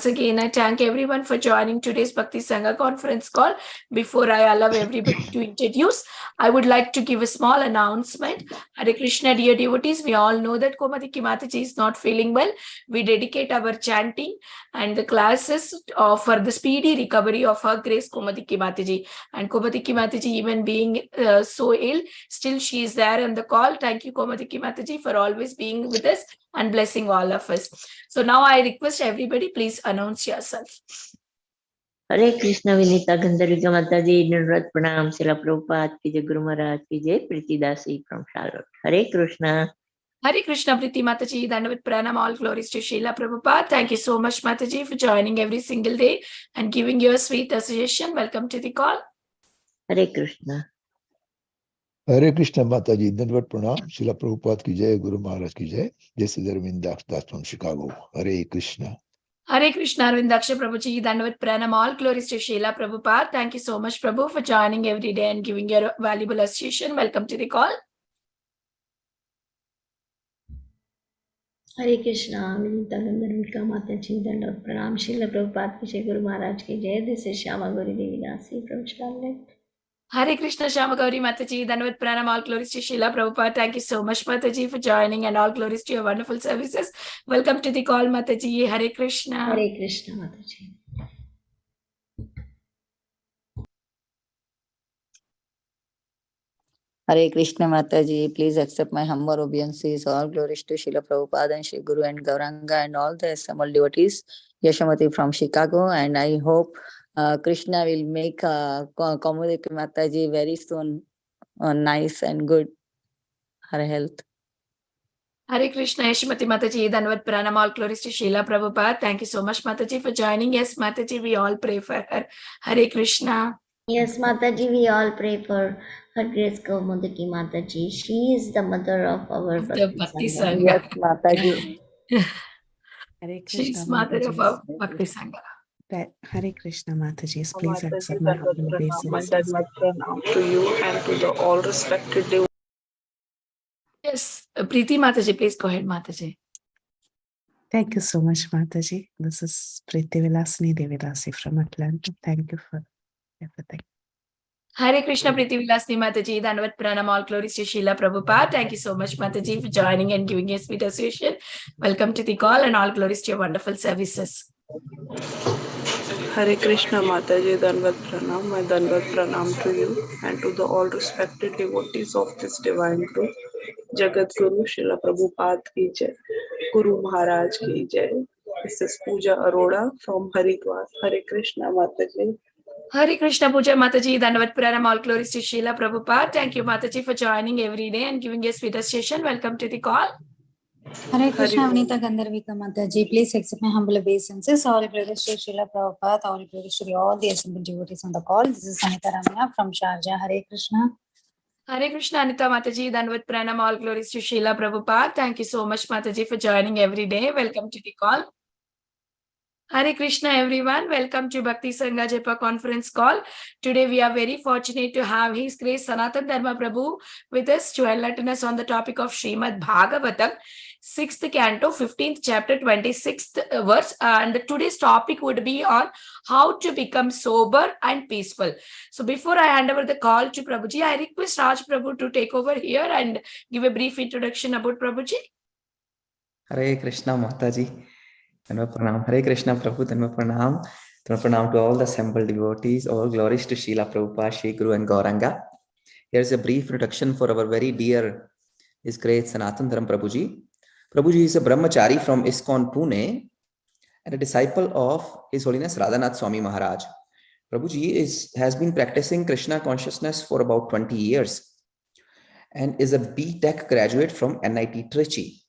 again, I thank everyone for joining today's Bhakti Sangha conference call. Before I allow everybody to introduce, I would like to give a small announcement. Hare Krishna, dear devotees, we all know that Komadiki Mataji is not feeling well. We dedicate our chanting and the classes for the speedy recovery of her grace Komadiki Mataji. And Komadiki Mataji, even being so ill, still she is there on the call. Thank you, Komadiki Mataji, for always being with us and blessing all of us. So now I request everybody, please announce yourself. Hare Krishna Vinita Gandharika Mataji, Nirrat Pranam, Srila Prabhupada ki Jai, Guru Maharaj ki Jai, Priti Dasi from Charlotte. Hare Krishna. Hare Krishna, Priti Mataji, Dandavat Pranam, all glories to Srila Prabhupada. Thank you so much, Mataji, for joining every single day and giving your sweet association. Welcome to the call. Hare Krishna. Hare Krishna Mataji, Dandavat Pranam, Srila Prabhupada ki Jai, Guru Maharaj ki Jai, Jai Arvind from Chicago. Hare Krishna. Hare Krishna, Arvindaksha Prabhuji, Dandavat Pranam, all glories to Srila Prabhupada. Thank you so much, Prabhu, for joining every day and giving your valuable association. Welcome to the call. Hare Krishna, Vinita Gandharika Mataji, Dandavat Pranam, Srila Prabhupada ki Jai, Guru Maharaj ki Jai. This is Shyama Gauri Devi Dasi from Charlotte. Hare Krishna, Shyama Gauri Mataji, Dandavat Pranam, all glories to Srila Prabhupada. Thank you so much, Mataji, for joining and all glories to your wonderful services. Welcome to the call, Mataji. Hare Krishna. Hare Krishna, Mataji. Hare Krishna Mataji, please accept my humble obeisances. All glories to Srila Prabhupada and Shri Guru and Gauranga and all the assembled devotees. Yashamati from Chicago, and I hope Krishna will make Kaumudiki Mataji very soon nice and good, her health. Hare Krishna, Yashmati Mataji, Dandavat Pranam, all glories to Srila Prabhupada. Thank you so much, Mataji, for joining. Yes, Mataji, we all pray for her. Hare Krishna. Yes, Mataji, we all pray for Her Grace Kaumudiki Mataji. She is the mother of our The Bhakti Sangha. Sangha. Yes, Mataji. Hare Krishna, She's mother of our Bhakti Sangha. Hare Krishna, Mataji. Please Mataji, accept my humble my obeisances. Dharma pranam to you and to the all respected devotees. Yes, Preeti Mataji, please go ahead, Mataji. Thank you so much, Mataji. This is Priti Vilasini Devidasi from Atlanta. Thank you for everything. Hare Krishna, Preeti Vilasni Mataji, Dandavat Pranam, all glories to Srila Prabhupada. Thank you so much, Mataji, for joining and giving a sweet association. Welcome to the call and all glories to your wonderful services. Hare Krishna Mataji, Dandavat Pranam, my Dandavat Pranam to you and to the all respected devotees of this divine group. Jagat Guru Srila Prabhupada ki Jai, Guru Maharaj ki Jai. This is Pooja Arora from Haridwar. Hare Krishna Mataji. Hare Krishna, Puja Mataji, Dandavat Pranam, all glories to Srila Prabhupada. Thank you, Mataji, for joining every day and giving a sweet association. Welcome to the call. Hare Krishna, Vinita Gandharika Mataji. Please accept my humble obeisances. All glories to Srila Prabhupada. All glories to all the assembled devotees on the call. This is Sanatana from Sharjah. Hare Krishna. Hare Krishna, Anita Mataji, Dandavat Pranam, all glories to Srila Prabhupada. Thank you so much, Mataji, for joining every day. Welcome to the call. Hare Krishna, everyone. Welcome to Bhakti Sangha Japa conference call. Today, we are very fortunate to have His Grace Sanatana Dharma Prabhu with us to enlighten us on the topic of Srimad Bhagavatam, 6th canto, 15th chapter, 26th verse. And today's topic would be on how to become sober and peaceful. So before I hand over the call to Prabhuji, I request Raj Prabhu to take over here and give a brief introduction about Prabhuji. Hare Krishna Mataji. Dhanva Pranam. Hare Krishna Prabhu. Dhanva Pranam. Dhanva Pranam to all the assembled devotees. All glories to Srila Prabhupada, Shri Guru and Gauranga. Here's a brief introduction for our very dear His Grace Sanatana Dharma Prabhuji. Prabhuji is a brahmachari from ISKCON Pune and a disciple of His Holiness Radhanath Swami Maharaj. Prabhuji has been practicing Krishna consciousness for about 20 years and is a B.Tech graduate from NIT Trichy.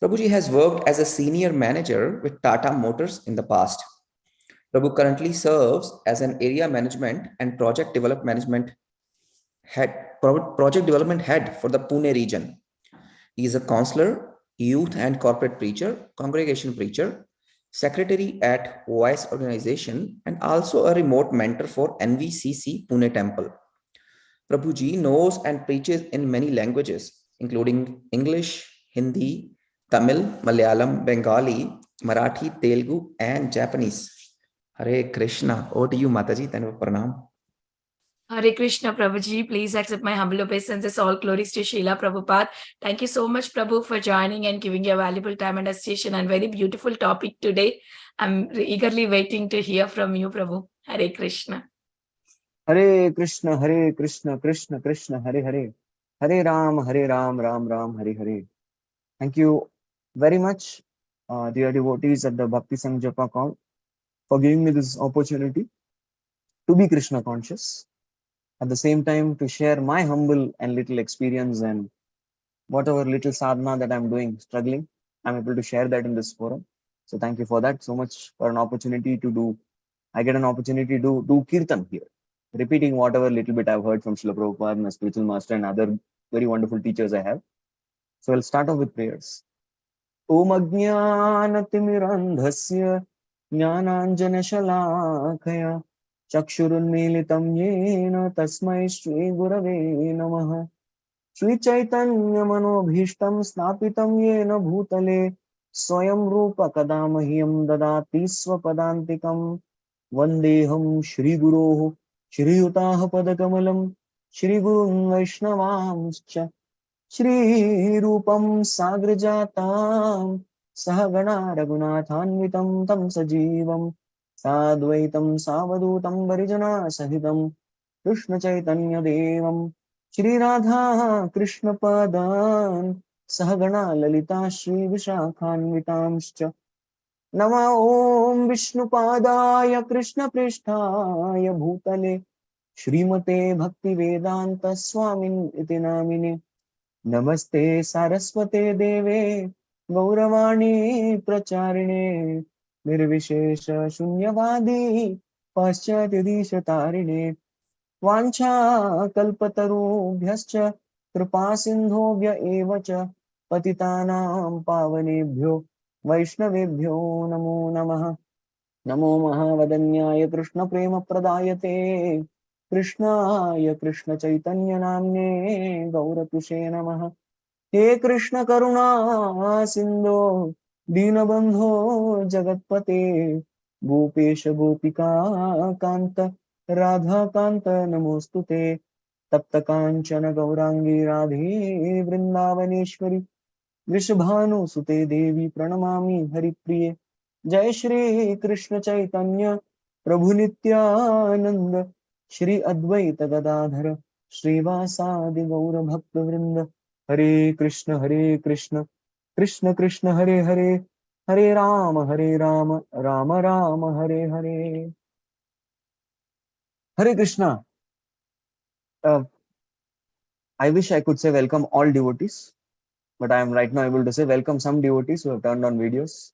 Prabhuji has worked as a senior manager with Tata Motors in the past. Prabhu currently serves as an area management and project development head for the Pune region. He is a counselor, youth and corporate preacher, congregation preacher, secretary at Voice Organization, and also a remote mentor for NVCC Pune Temple. Prabhuji knows and preaches in many languages, including English, Hindi, Tamil, Malayalam, Bengali, Marathi, Telugu, and Japanese. Hare Krishna. Over to you, Mataji. Dandavat Pranam. Hare Krishna, Prabhuji. Please accept my humble obeisances. All glories to Srila Prabhupada. Thank you so much, Prabhu, for joining and giving your valuable time and association and very beautiful topic today. I'm eagerly waiting to hear from you, Prabhu. Hare Krishna. Hare Krishna, Krishna Krishna, Hare Hare. Hare Ram, Ram Ram, Hare Hare. Thank you very much, dear devotees at the Bhakti Sangh Japa call, for giving me this opportunity to be Krishna conscious. At the same time, to share my humble and little experience and whatever little sadhana that I'm doing, struggling, I'm able to share that in this forum. So thank you for that. So much for an opportunity to do. I get an opportunity to do kirtan here, repeating whatever little bit I've heard from Srila Prabhupada, my spiritual master, and other very wonderful teachers I have. So I'll start off with prayers. Om Ajnanatimmirandhasya Jnananjana Shalakaya Chakshurunmilitam Yena Tasmai Shri Gurave Namaha Shri Chaitanya Manobhishtam Snapitam Yena Bhutale Swayam Rupa Kadamahyam Dadati Swapadantikam Vandeham Shri Guroh Shri Utah Padakamalam Shri Gurun Vaishnavamscha Shri Rupam Sagrajatam Sahagana Raghunathanvitam Tam Sajivam Sadvaitam Savadutam Varijana Sahitam Krishna Chaitanya Devam Shri Radha Krishna Padan Sahagana Lalita Shri Vishakhanvitamscha Nama Om Vishnu Padaya Krishna Prishtaya Bhutale Shrimate Bhakti Vedanta Swamin Iti Namine Namaste Saraswate Deve Gauravani Pracharine Nirvishesha Shunyavadi Paschatidisha Tarine Vancha Kalpatarubhyascha Kripa Sindhobhya Evacha Patitanam Pavanebhyo Vaishnavebhyo Namo Namaha Namo Mahavadanyaya Krishna Prema Pradayate Krishnaya Krishna Chaitanya Namne Gauratushe Namaha He Krishna Karuna Sindho Dinabandho Jagatpate Gopesha Gopika Kanta Radha Kanta Namostute Tapta Kanchana Gaurangi Radhe Vrindavaneshwari Vrishabhanu Sute Devi Pranamami Haripriye Jai Shri Krishna Chaitanya Prabhu Nityananda Shri Advaita Gadadhara Srivasadi Gaura Bhakta Vrinda Hare Krishna Krishna Krishna Hare Hare Hare Rama Rama Rama Hare Hare Hare Krishna. I wish I could say welcome all devotees, but I am right now able to say welcome some devotees who have turned on videos.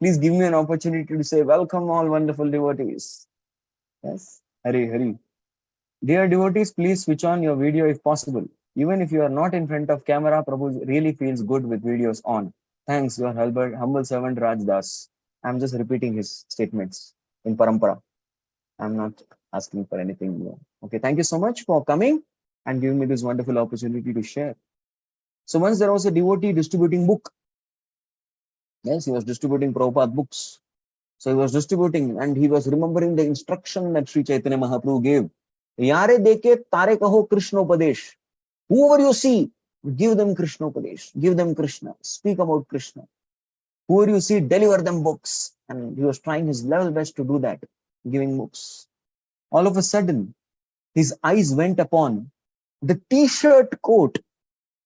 Please give me an opportunity to say welcome all wonderful devotees. Yes, Hare Hare. Dear devotees, please switch on your video if possible. Even if you are not in front of camera, Prabhu really feels good with videos on. Thanks, your humble servant Raj Das. I'm just repeating his statements in Parampara. I'm not asking for anything more. Okay, thank you so much for coming and giving me this wonderful opportunity to share. So once there was a devotee distributing book. Yes, he was distributing Prabhupada books. So he was distributing and he was remembering the instruction that Sri Chaitanya Mahaprabhu gave. Yare deke tare kaho Krishna Upadesh. Whoever you see, give them Krishna Upadesh. Give them Krishna. Speak about Krishna. Whoever you see, deliver them books. And he was trying his level best to do that, giving books. All of a sudden, his eyes went upon the t-shirt coat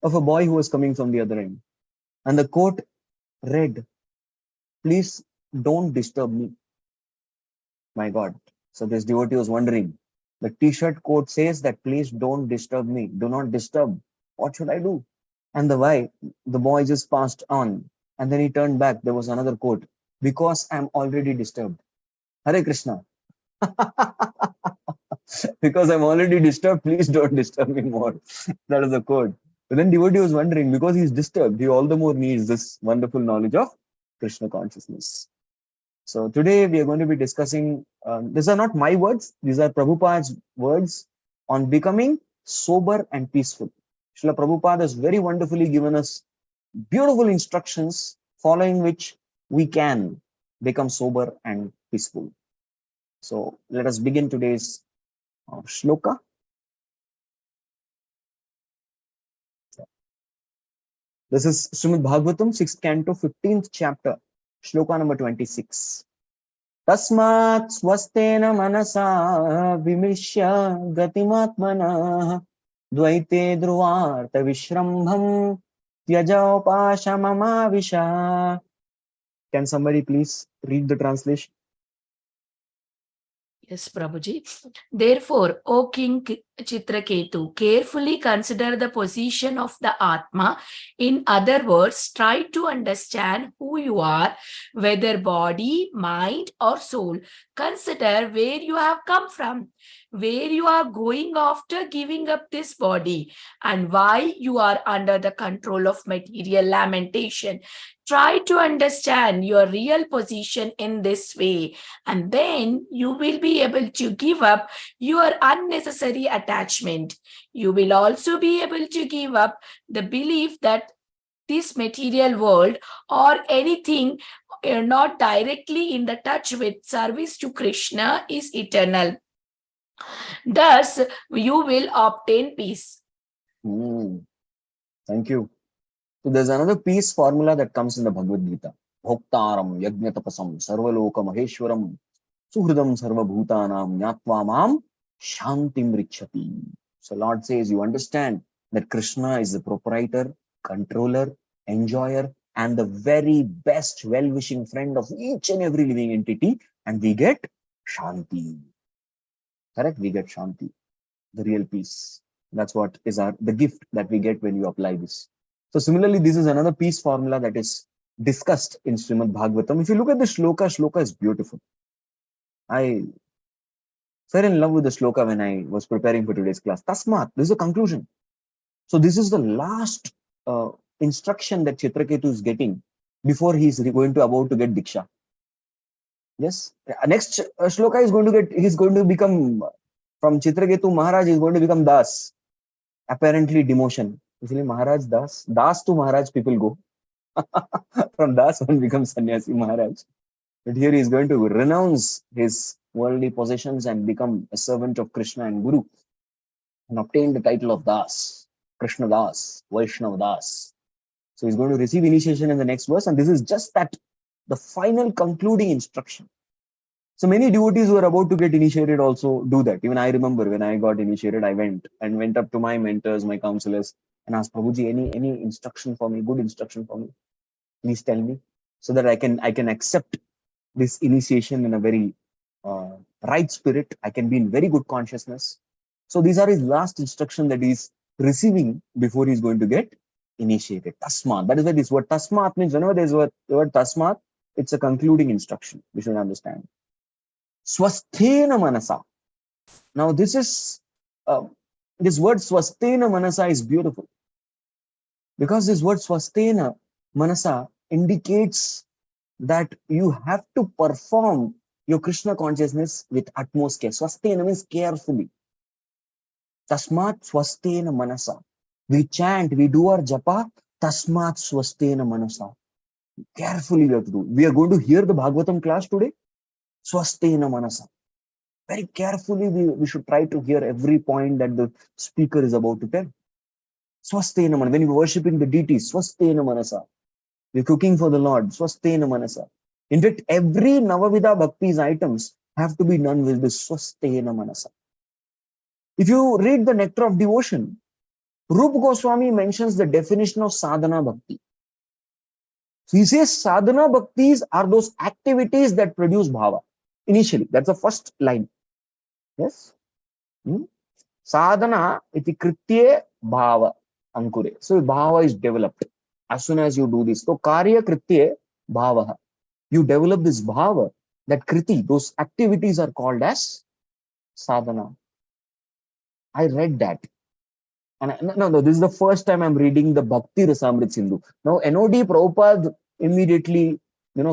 of a boy who was coming from the other end. And the coat read, please don't disturb me. My God. So this devotee was wondering, the t-shirt coat says that please don't disturb me. Do not disturb. What should I do? And the boy just passed on. And then he turned back. There was another quote. Because I'm already disturbed. Hare Krishna. Because I'm already disturbed, please don't disturb me more. That is the quote. But then devotee was wondering, because he's disturbed, he all the more needs this wonderful knowledge of Krishna consciousness. So today we are going to be discussing, these are not my words, these are Prabhupada's words on becoming sober and peaceful. Srila Prabhupada has very wonderfully given us beautiful instructions following which we can become sober and peaceful. So let us begin today's shloka. This is Srimad Bhagavatam, 6th canto, 15th chapter, shloka number 26. Tasmat swastena manasa vimishya gatimatmana dvaite dhruvarta vishrambham tyaja upashamamavisha. Can somebody please read the translation? Yes, Prabhuji. Therefore, O King Chitraketu, carefully consider the position of the Atma. In other words, try to understand who you are, whether body, mind, or soul. Consider where you have come from, where you are going after giving up this body, and why you are under the control of material lamentation. Try to understand your real position in this way, and then you will be able to give up your unnecessary attachment. You will also be able to give up the belief that this material world or anything not directly in the touch with service to Krishna is eternal. Thus, you will obtain peace. Thank you. So there's another peace formula that comes in the Bhagavad Gita. Bhoktaram yajnatapasam sarvaloka maheshwaram suhridam sarvabhutanam nyatva mam shantim richati. So Lord says, you understand that Krishna is the proprietor, controller, enjoyer, and the very best well-wishing friend of each and every living entity, and we get shanti. Correct? We get shanti, the real peace. That's what is the gift that we get when you apply this. So similarly, this is another peace formula that is discussed in Srimad Bhagavatam. If you look at the shloka is beautiful. I fell in love with the shloka when I was preparing for today's class. Tasmat, this is a conclusion. So this is the last instruction that Chitraketu is getting before he's about to get Diksha. Yes. Next shloka he's going to become, from Chitraketu Maharaj, is going to become Das. Apparently demotion. Usually Maharaj Das. Das to Maharaj people go. From Das one becomes Sannyasi Maharaj. But here he is going to renounce his worldly possessions and become a servant of Krishna and Guru and obtain the title of Das, Krishna Das, Vaishnava Das. So he's going to receive initiation in the next verse, and this is just that, the final concluding instruction. So many devotees who are about to get initiated also do that. Even I remember when I got initiated, I went up to my mentors, my counselors, and asked, Prabhuji, any instruction for me, good instruction for me? Please tell me, so that I can accept this initiation in a very right spirit. I can be in very good consciousness. So these are his last instruction that he's receiving before he's going to get initiated. Tasmat. That is why this word Tasmat means, whenever there's the word Tasmat, it's a concluding instruction. We should understand. Swasthena manasa. Now this is this word Swasthena manasa is beautiful, because this word Swasthena manasa indicates that you have to perform your Krishna consciousness with utmost care. Swasthena means carefully. Tasmat swasthena manasa. We chant, we do our japa. Tasmat swasthena manasa. Carefully we have to do. We are going to hear the Bhagavatam class today. Swasthena manasa. Very carefully we should try to hear every point that the speaker is about to tell. Swasthena manasa. When we're worshipping the deities, swasthena manasa. We're cooking for the Lord, swasthena manasa. In fact, every Navavida Bhakti's items have to be done with this swasthena manasa. If you read the Nectar of Devotion, Rupa Goswami mentions the definition of sadhana bhakti. So he says sadhana bhaktis are those activities that produce bhava. Initially, that's the first line. Yes? Sadhana iti kritye bhava ankure. So bhava is developed as soon as you do this. So karya kritye bhava. You develop this bhava, that kriti, those activities are called as sadhana. I read that. And no, this is the first time I'm reading the Bhakti Rasamrit Sindhu. Now, NOD Prabhupada immediately,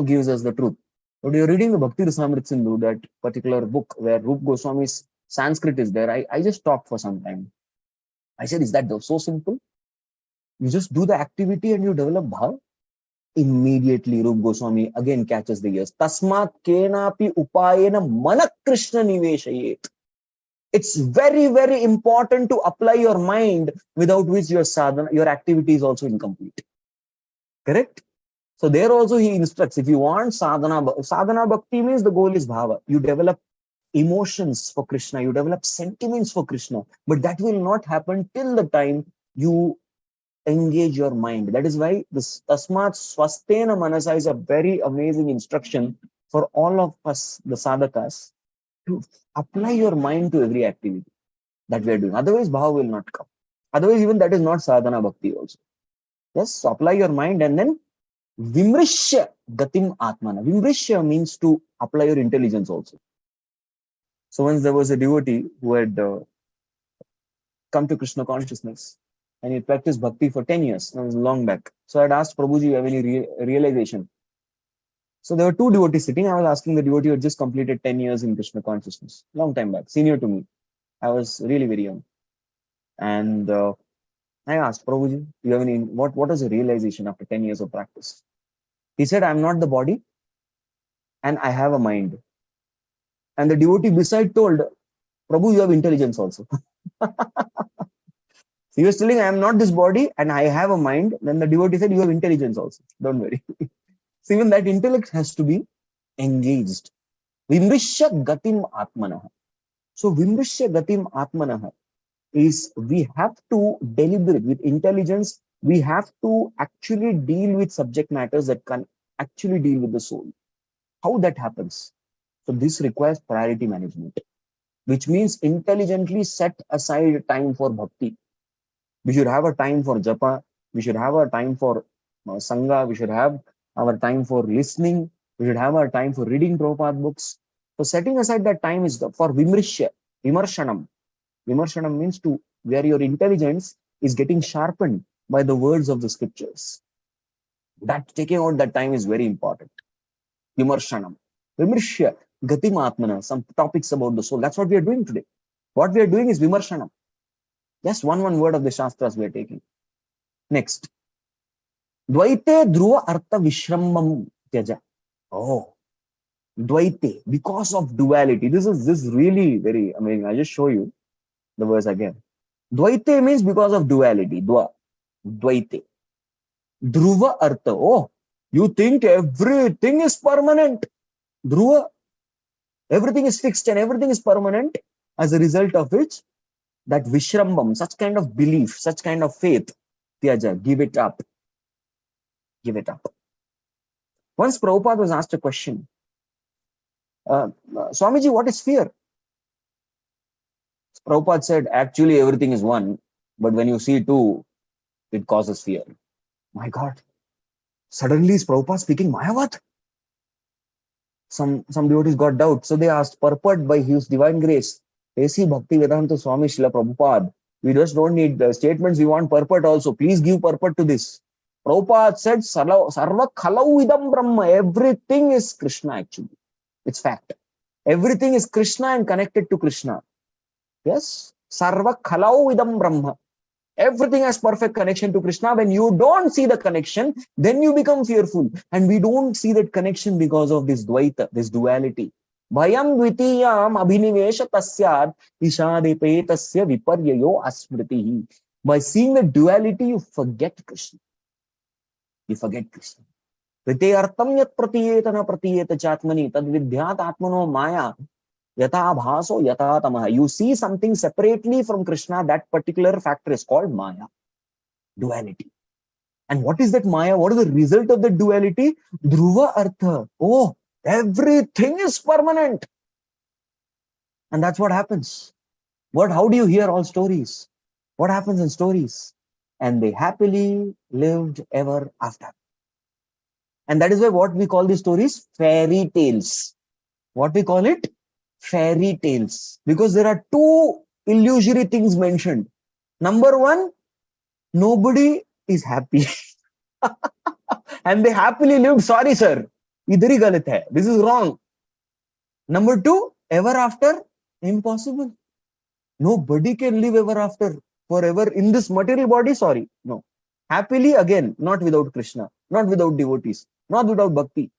gives us the truth. But you're reading the Bhakti Rasamrit Sindhu, that particular book where Rupa Goswami's Sanskrit is there. I just stopped for some time. I said, is that so simple? You just do the activity and you develop bhav. Immediately Rup Goswami again catches the ears. Tasmat kenapi upayena mana Krishna niveshayet. It's very, very important to apply your mind, without which your sadhana, your activity is also incomplete. Correct? So there also he instructs, if you want sadhana bhakti means the goal is bhava. You develop emotions for Krishna, you develop sentiments for Krishna, but that will not happen till the time you engage your mind. That is why this Tasmat Swastena Manasa is a very amazing instruction for all of us, the sadhakas, to apply your mind to every activity that we are doing. Otherwise, bhava will not come. Otherwise, even that is not sadhana bhakti also. Yes, so apply your mind and then Vimrishya Gatim Atmana. Vimrishya means to apply your intelligence also. So once there was a devotee who had come to Krishna consciousness and he practiced bhakti for 10 years. That was long back. So I had asked Prabhuji, you have any realization? So there were two devotees sitting. I was asking the devotee who had just completed 10 years in Krishna consciousness, long time back, senior to me. I was really very young. And I asked Prabhuji, you have any, what was the realization after 10 years of practice? He said, I'm not the body and I have a mind. And the devotee beside told, Prabhu, you have intelligence also. He was telling, I am not this body and I have a mind. Then the devotee said, you have intelligence also. Don't worry. So even that intellect has to be engaged. Vimrishya gatim atmanaha. So Vimrishya gatim atmanaha is we have to deliberate with intelligence. We have to actually deal with subject matters that can actually deal with the soul. How that happens? So this requires priority management, which means intelligently set aside time for bhakti. We should have a time for japa. We should have a time for sangha. We should have our time for listening. We should have our time for reading Prabhupada books. So setting aside that time is for Vimrishya, Vimarshanam. Vimarshanam means to where your intelligence is getting sharpened by the words of the scriptures. That taking out that time is very important. Vimarshanam. Vimrishya, Gatim Atmana, some topics about the soul. That's what we are doing today. What we are doing is Vimarshanam. Just one word of the Shastras we are taking. Next. Dvaite Dhruva Artha Vishrambam Tyaja. Oh, Dvaite, because of duality. This is really very amazing. I'll just show you the verse again. Dvaite means because of duality. Dvaite. Dhruva Artha. Oh, you think everything is permanent. Dhruva. Everything is fixed and everything is permanent, as a result of which that Vishrambam, such kind of belief, such kind of faith, Tyaja, give it up. Give it up. Once Prabhupada was asked a question, Swamiji, what is fear? Prabhupada said, actually everything is one, but when you see two, it causes fear. My God. Suddenly is Prabhupada speaking Mayavat? Some devotees got doubt. So they asked, purport by his divine grace, A.C. Bhakti Vedanta Swami Srila Prabhupada, we just don't need statements, we want purport also. Please give purport to this. Prabhupada said, Sarva Khalau Idam Brahma. Everything is Krishna actually. It's fact. Everything is Krishna and connected to Krishna. Yes? Sarva Khalau Idam Brahma. Everything has perfect connection to Krishna. When you don't see the connection, then you become fearful. And we don't see that connection because of this dvaita, this duality. Bhayam dvitiyam abhinivesha tasyad ishadipe tasya viparyayo asmritihi. By seeing the duality, you forget Krishna. You forget Krishna. Vite artam yat pratiyetana pratiyeta chatmani tad vidhyat atmano maya. Yata bhaso yata tamaha. You see something separately from Krishna, that particular factor is called Maya. Duality. And what is that Maya? What is the result of the duality? Dhruva Artha. Oh, everything is permanent. And that's what happens. How do you hear all stories? What happens in stories? And they happily lived ever after. And that is why what we call these stories, fairy tales. What we call it? Fairy tales, because there are two illusory things mentioned. Number one, nobody is happy. And they happily lived. Sorry, sir. Idhar hi galat hai. This is wrong. Number two, ever after, impossible. Nobody can live ever after, forever in this material body. Sorry. No. happily again, not without Krishna, not without devotees, not without bhakti.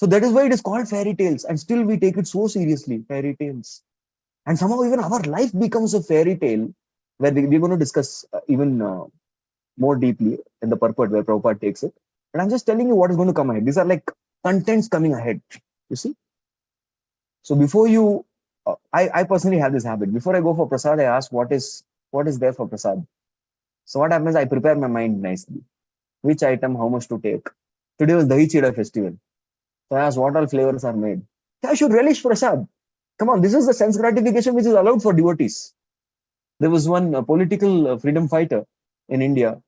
So that is why it is called fairy tales, and still we take it so seriously, fairy tales. And somehow even our life becomes a fairy tale, where we're going to discuss even more deeply in the purport where Prabhupada takes it. But I'm just telling you what is going to come ahead. These are like contents coming ahead. You see? So before you, I personally have this habit. Before I go for prasad, I ask what is there for prasad. So what happens? I prepare my mind nicely. Which item, how much to take. Today was Dahi Chida festival. So I asked what all flavors are made. I should relish prasad. Come on, this is the sense gratification which is allowed for devotees. There was one political freedom fighter in India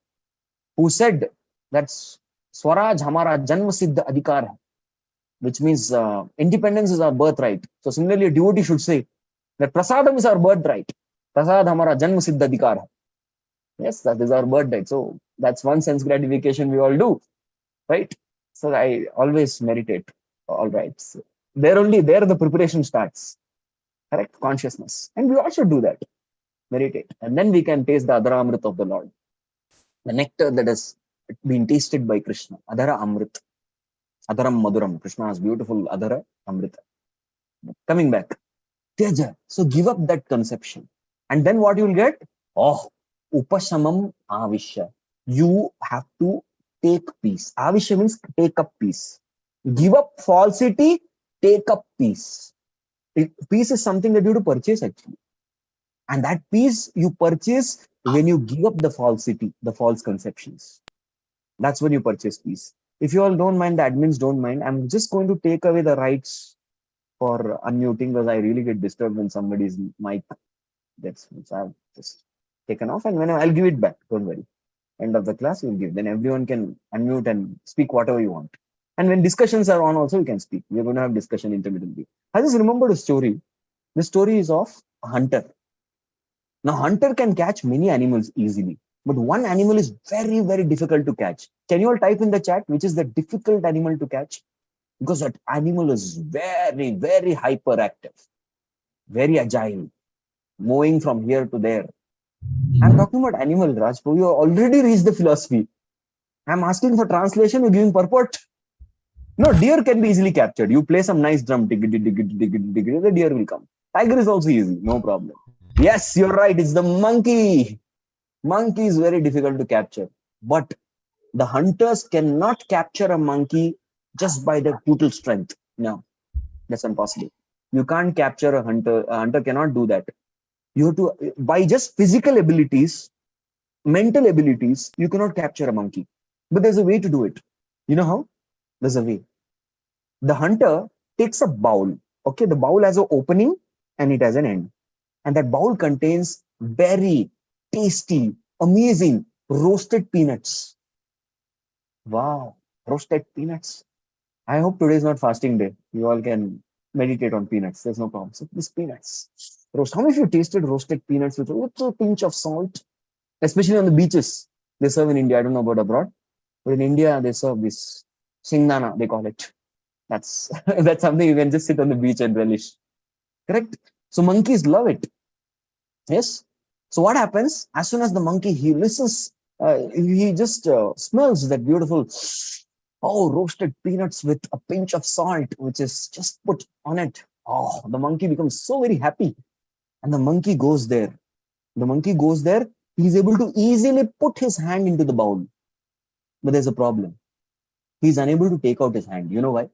who said that Swaraj Hamara Janma Siddha Adhikar hai, which means independence is our birthright. So similarly, a devotee should say that prasadam is our birthright. Prasad Hamara Janma Siddha Adhikar hai. Yes, that is our birthright. So that's one sense gratification we all do, right? So I always meditate. All right. So there the preparation starts. Correct? Consciousness. And we all should do that. Meditate. And then we can taste the Adhara Amrit of the Lord. The nectar that has been tasted by Krishna. Adhara Amrit. Adharam Maduram. Krishna's beautiful Adhara Amrita. Coming back. Tyaja. So give up that conception. And then what you will get? Oh, Upashamam Avishya. You have to take peace. Avishya means take up peace. Give up falsity, take up peace. Peace is something that you have to purchase actually. And that peace you purchase when you give up the falsity, the false conceptions. That's when you purchase peace. If you all don't mind, the admins don't mind, I'm just going to take away the rights for unmuting because I really get disturbed when somebody's mic gets. So I've just taken off, and when I'll give it back. Don't worry. End of the class, we'll give. Then everyone can unmute and speak whatever you want. And when discussions are on, also you can speak. We're going to have discussion intermittently. I just remembered a story. The story is of a hunter. Now, hunter can catch many animals easily, but one animal is very, very difficult to catch. Can you all type in the chat which is the difficult animal to catch? Because that animal is very, very hyperactive, very agile, moving from here to there. I'm talking about animal, Raj. You already reached the philosophy. I'm asking for translation, you're giving purport. No, deer can be easily captured. You play some nice drum, the deer will come. Tiger is also easy, no problem. Yes, you're right. It's the monkey. Monkey is very difficult to capture. But the hunters cannot capture a monkey just by their brutal strength. No, that's impossible. You can't capture a hunter. A hunter cannot do that. You have to, by just physical abilities, mental abilities, you cannot capture a monkey. But there's a way to do it. You know how? There's a way. The hunter takes a bowl. Okay, the bowl has an opening and it has an end. And that bowl contains very tasty, amazing roasted peanuts. Wow, roasted peanuts. I hope today is not fasting day. You all can meditate on peanuts. There's no problem. So these peanuts. Roast. How many of you tasted roasted peanuts with a little pinch of salt? Especially on the beaches. They serve in India. I don't know about abroad. But in India, they serve this Sanatana, they call it. That's that's something you can just sit on the beach and relish. Correct? So monkeys love it. Yes. So what happens? As soon as the monkey, he listens, he just smells that beautiful, roasted peanuts with a pinch of salt, which is just put on it. Oh, the monkey becomes so very happy. And the monkey goes there. The monkey goes there. He's able to easily put his hand into the bowl. But there's a problem. He's unable to take out his hand. You know why?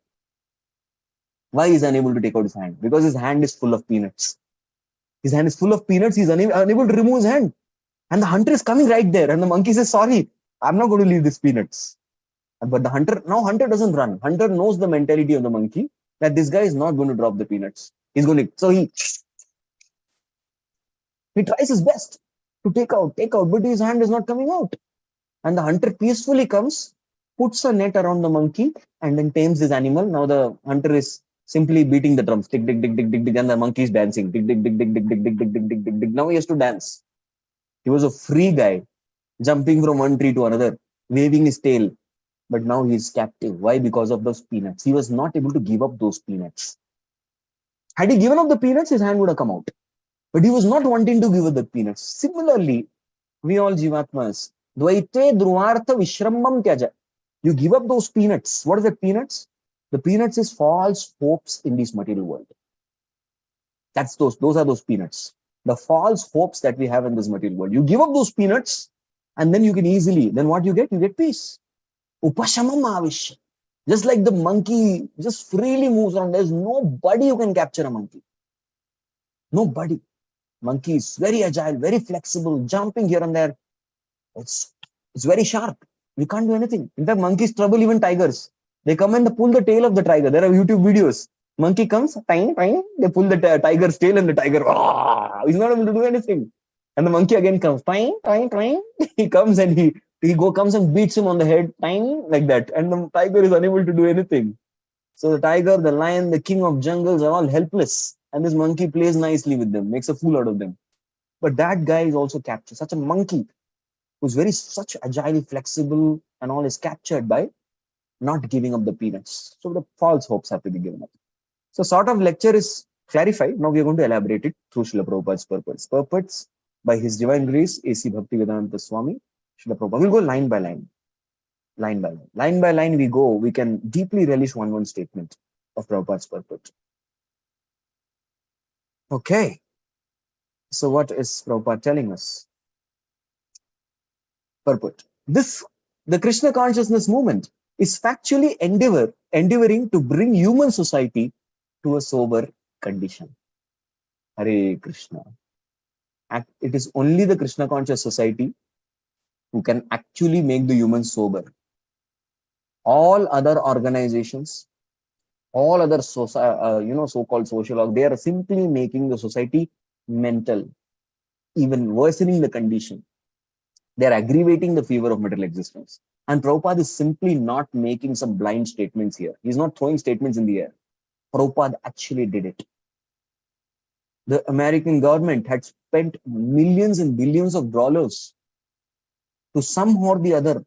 Why is he unable to take out his hand? Because his hand is full of peanuts. His hand is full of peanuts. He's unable to remove his hand. And the hunter is coming right there. And the monkey says, sorry, I'm not going to leave these peanuts. But the hunter doesn't run. Hunter knows the mentality of the monkey that this guy is not going to drop the peanuts. He's going to, so he tries his best to take out, but his hand is not coming out. And the hunter peacefully comes, puts a net around the monkey, and then tames this animal. Now the hunter is simply beating the drums, tick, tick, tick, tick, tick, tick, and the monkey is dancing, tick, tick, tick, tick, tick, tick, tick, tick, tick, tick, tick, tick. Now he has to dance. He was a free guy, jumping from one tree to another, waving his tail. But now he is captive. Why? Because of those peanuts. He was not able to give up those peanuts. Had he given up the peanuts, his hand would have come out. But he was not wanting to give up the peanuts. Similarly, we all Jivatmas, Dvaite dhruvartha vishrambam tyaja. You give up those peanuts. What is the peanuts? The peanuts is false hopes in this material world. That's those are those peanuts. The false hopes that we have in this material world. You give up those peanuts, and then you can easily, then what you get? You get peace. Upashamam avish. Just like the monkey just freely moves around. There's nobody who can capture a monkey. Nobody. Monkey is very agile, very flexible, jumping here and there. It's very sharp. We can't do anything. In fact, monkeys trouble even tigers. They come and they pull the tail of the tiger. There are YouTube videos. Monkey comes, tiny, they pull the tiger's tail and the tiger, he's not able to do anything. And the monkey again comes, he comes and he comes and beats him on the head, like that. And the tiger is unable to do anything. So the tiger, the lion, the king of jungles are all helpless. And this monkey plays nicely with them, makes a fool out of them. But that guy is also captured. Such a monkey who's such agile, flexible, and all is captured by not giving up the peanuts. So the false hopes have to be given up. So sort of lecture is clarified. Now we are going to elaborate it through Srila Prabhupada's purports. Purports by His Divine Grace, A.C. Bhaktivedanta Swami, Srila Prabhupada. We'll go line by line. Line by line. Line by line we go. We can deeply relish one statement of Prabhupada's purport. Okay. So what is Prabhupada telling us? Purport. The Krishna consciousness movement is factually endeavoring to bring human society to a sober condition. Hare Krishna. It is only the Krishna conscious society who can actually make the humans sober. All other organizations, all other so-called social, they are simply making the society mental, even worsening the condition. They are aggravating the fever of material existence. And Prabhupada is simply not making some blind statements here. He's not throwing statements in the air. Prabhupada actually did it. The American government had spent millions and billions of dollars to somehow or the other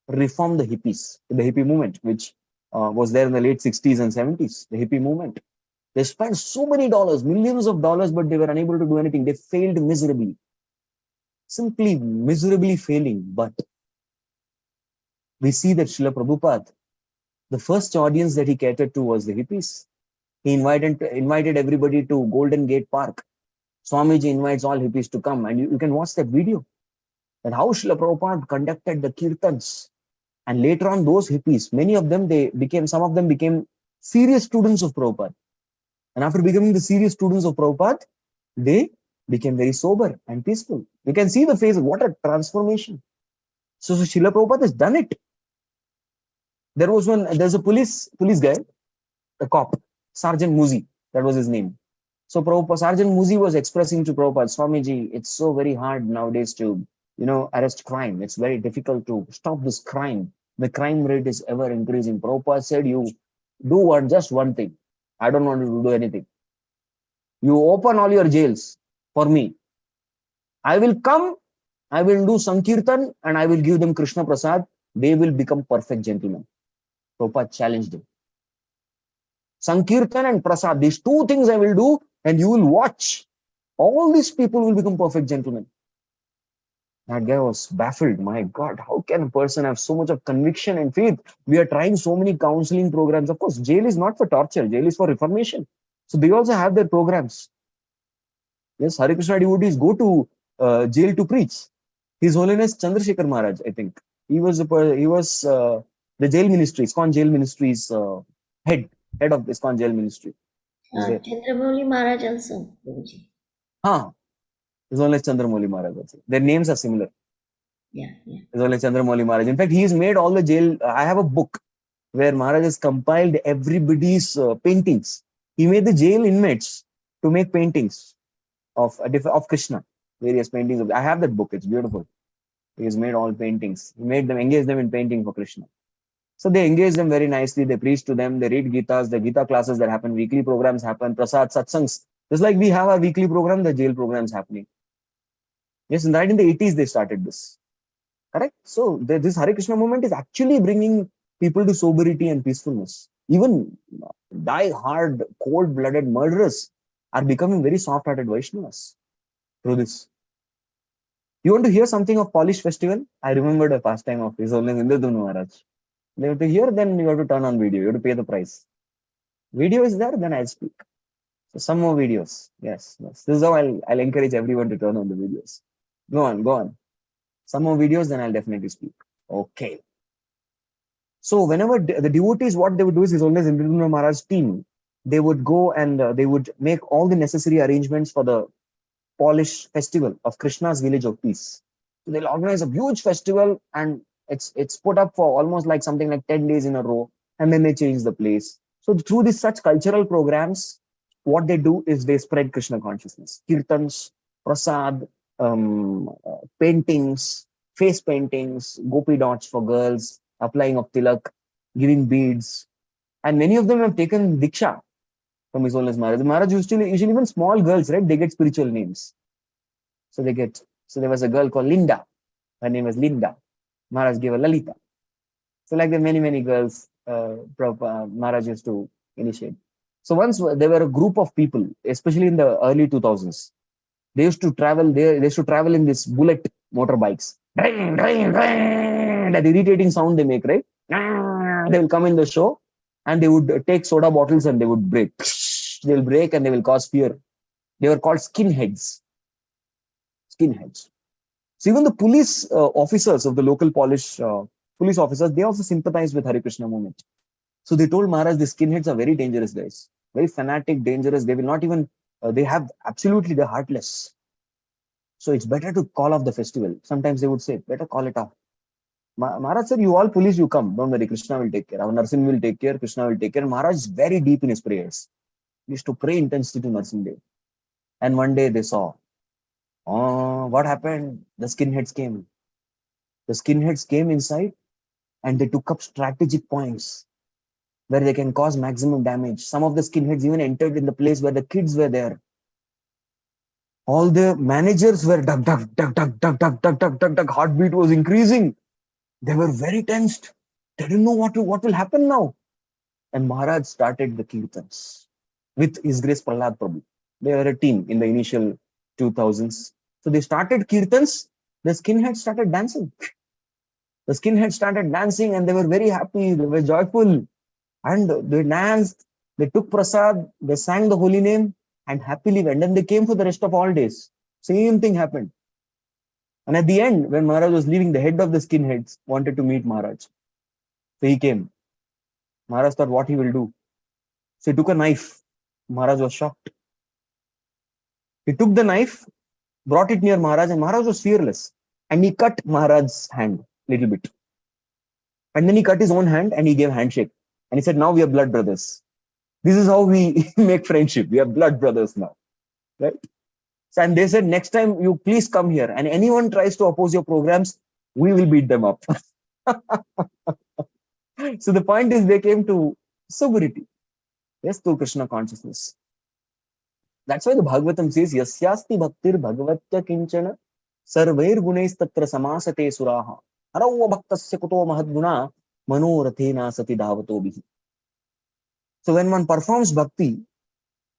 reform the hippies, the hippie movement, which was there in the late 60s and 70s, the hippie movement. They spent so many dollars, millions of dollars, but they were unable to do anything. They failed miserably. Simply miserably failing. But we see that Srila Prabhupada, the first audience that he catered to was the hippies. He invited everybody to Golden Gate Park. Swamiji invites all hippies to come, and you can watch that video. That how Srila Prabhupada conducted the kirtans. And later on, those hippies, some of them became serious students of Prabhupada. And after becoming the serious students of Prabhupada, they became very sober and peaceful. You can see the face, what a transformation. So Srila Prabhupada has done it. There's a police guy, a cop, Sergeant Muzi, that was his name. So Sergeant Muzi was expressing to Prabhupada, Swamiji, it's so very hard nowadays to, arrest crime. It's very difficult to stop this crime. The crime rate is ever increasing. Prabhupada said, you do just one thing. I don't want you to do anything. You open all your jails for me. I will come, I will do Sankirtan, and I will give them Krishna Prasad. They will become perfect gentlemen. Prabhupada challenged him. Sankirtan and Prasad, these two things I will do, and you will watch. All these people will become perfect gentlemen. That guy was baffled. My God, how can a person have so much of conviction and faith? We are trying so many counseling programs. Of course, jail is not for torture. Jail is for reformation. So they also have their programs. Yes, Hare Krishna devotees go to jail to preach. His Holiness Chandrasekhar Maharaj, I think. He was the jail ministry, ISKCON jail ministry's head of ISKCON jail ministry. Chandramouli Maharaj also. His Holiness Chandramouli Maharaj also. Their names are similar. Yeah. His Holiness Chandramouli Maharaj. In fact, he's made all the jail. I have a book where Maharaj has compiled everybody's paintings. He made the jail inmates to make paintings of Krishna, various paintings. I have that book. It's beautiful. He has made all paintings. He made them, engage them in painting for Krishna. So they engage them very nicely. They preach to them. They read Gitas. The Gita classes that happen. Weekly programs happen. Prasad, satsangs. Just like we have our weekly program, the jail programs happening. Yes, and right in the 80s, they started this. Correct? So this Hare Krishna movement is actually bringing people to sobriety and peacefulness. Even die-hard, cold-blooded murderers are becoming very soft-hearted Vaishnavas through this. You want to hear something of Polish festival? I remembered a pastime of His Holiness Indradunu Maharaj. You have to hear, then you have to turn on video. You have to pay the price. Video is there, then I'll speak. So some more videos. Yes. This is how I'll encourage everyone to turn on the videos. Go on. Some more videos, then I'll definitely speak. Okay. So whenever the devotees, what they would do is His Holiness Indradunu Maharaj's team, they would go and they would make all the necessary arrangements for the Polish festival of Krishna's village of peace. So they'll organize a huge festival, and it's put up for almost like something like 10 days in a row, and then they change the place. So through these such cultural programs, what they do is they spread Krishna consciousness. Kirtans, prasad, paintings, face paintings, gopi dots for girls, applying of tilak, giving beads. And many of them have taken diksha from His Holiness Maharaj. The Maharaj usually even small girls, right? They get spiritual names. So there was a girl called Linda. Her name was Linda. Maharaj gave her Lalita. So like there are many girls Maharaj used to initiate. So once there were a group of people, especially in the early 2000s, they used to travel in this bullet motorbikes. That irritating sound they make, right? They will come in the show and they would take soda bottles and they would break. They'll break and they will cause fear. They were called skinheads. So even the police officers of the local Polish police officers, they also sympathize with Hare Krishna movement. So they told Maharaj, the skinheads are very dangerous guys, very fanatic, dangerous. They will not even, they're heartless. So it's better to call off the festival. Sometimes they would say, better call it off. Maharaj said, you all police, you come. Don't worry, Krishna will take care. Our Narsim will take care, Krishna will take care. Maharaj is very deep in his prayers. He used to pray intensely to Narsimdev. And one day they saw, what happened? The skinheads came. The skinheads came inside and they took up strategic points where they can cause maximum damage. Some of the skinheads even entered in the place where the kids were there. All the managers were duck. Heartbeat was increasing. They were very tensed. They didn't know what will happen now. And Maharaj started the kirtans with His Grace Prahlad Prabhu. They were a team in the initial 2000s. So they started kirtans. The skinheads started dancing. And they were very happy. They were joyful. And they danced. They took prasad. They sang the holy name and happily went. And they came for the rest of all days. Same thing happened. And at the end, when Maharaj was leaving, the head of the skinheads wanted to meet Maharaj. So he came. Maharaj thought what he will do. So he took a knife. Maharaj was shocked. He took the knife, brought it near Maharaj, and Maharaj was fearless. And he cut Maharaj's hand a little bit. And then he cut his own hand and he gave handshake. And he said, now we are blood brothers. This is how we make friendship. We are blood brothers now. Right? So, and they said, next time you please come here. And anyone tries to oppose your programs, we will beat them up. So the point is they came to sobriety. Yes, to Krishna consciousness. That's why the Bhagavatam says, Yasyasti bhaktir bhagavatya kinchana sarvair gunays tatra samasate suraha harav bhaktasya kuto mahadguna manorathena sati dhavato bihi. So when one performs bhakti,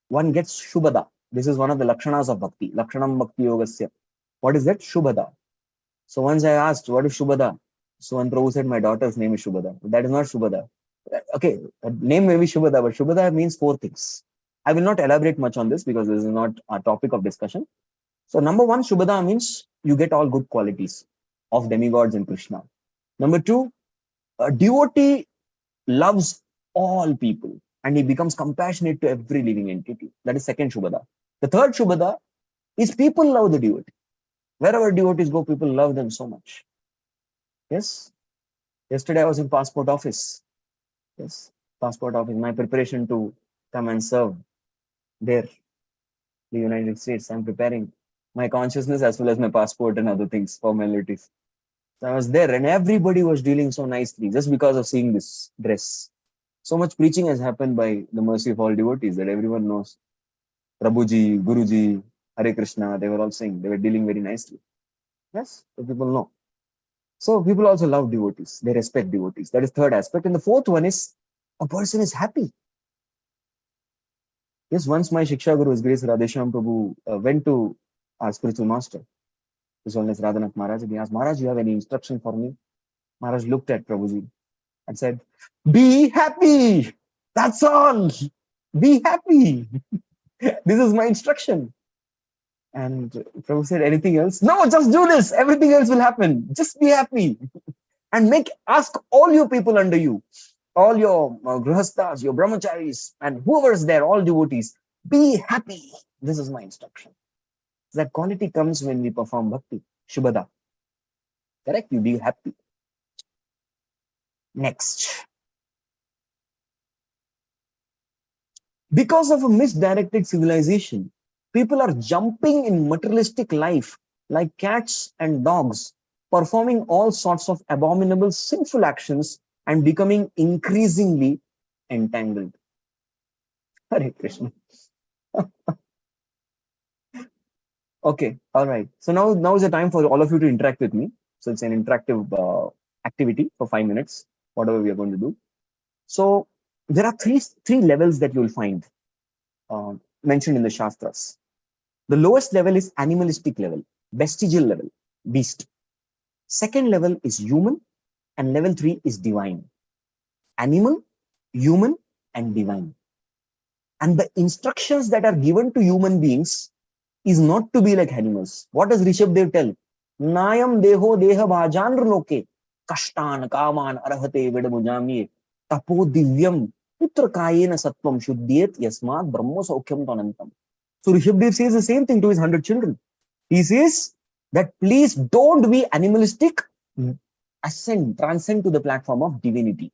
one gets shubhada. This is one of the lakshanas of bhakti. Lakshanam bhakti yogasya. What is that? Shubhada. So once I asked, what is shubhada? So one Prabhu said, my daughter's name is Shubhada. That is not Shubhada. Okay, name may be Shubhada, but Shubhada means 4 things. I will not elaborate much on this because this is not a topic of discussion. So number 1, Shubhada means you get all good qualities of demigods and Krishna. Number 2, a devotee loves all people and he becomes compassionate to every living entity. That is second Shubhada. The third Shubhada is people love the devotee. Wherever devotees go, people love them so much. Yes. Yesterday I was in passport office. Yes. Passport office. My preparation to come and serve there, the United States. I'm preparing my consciousness as well as my passport and other things, formalities. So I was there and everybody was dealing so nicely just because of seeing this dress. So much preaching has happened by the mercy of all devotees that everyone knows. Prabhuji, Guruji, Hare Krishna, they were all saying, they were dealing very nicely. Yes, so people know. So people also love devotees. They respect devotees. That is third aspect. And the fourth one is a person is happy. Yes, once my Shiksha Guru, His Grace Radheshyam Prabhu, went to our spiritual master. His Holiness Radhanath Maharaj, and he asked, Maharaj, you have any instruction for me? Maharaj looked at Prabhuji and said, be happy. That's all. Be happy. This is my instruction. And Prabhu said, anything else? No, just do this. Everything else will happen. Just be happy. And ask all your people under you, all your grihasthas, your brahmacharis, and whoever is there, all devotees, be happy. This is my instruction. That quality comes when we perform bhakti, shubhada. Correct? You be happy. Next. Because of a misdirected civilization, people are jumping in materialistic life like cats and dogs, performing all sorts of abominable, sinful actions and becoming increasingly entangled. Hare Krishna. Okay, all right. So now is the time for all of you to interact with me. So it's an interactive activity for 5 minutes, whatever we are going to do. So there are three levels that you will find mentioned in the Shastras. The lowest level is animalistic level, vestigial level, beast. Second level is human, and level 3 is divine. Animal, human, and divine. And the instructions that are given to human beings is not to be like animals. What does Rishabdev tell? Nayam deho deha bhajan loke kashtan kaman arhate vedamujamye tapo divyam putra kayena sattvam shuddhyet yasmat brahmo saukhyam tanantam. So Rishabdev says the same thing to his 100 children. He says that please don't be animalistic, transcend to the platform of divinity.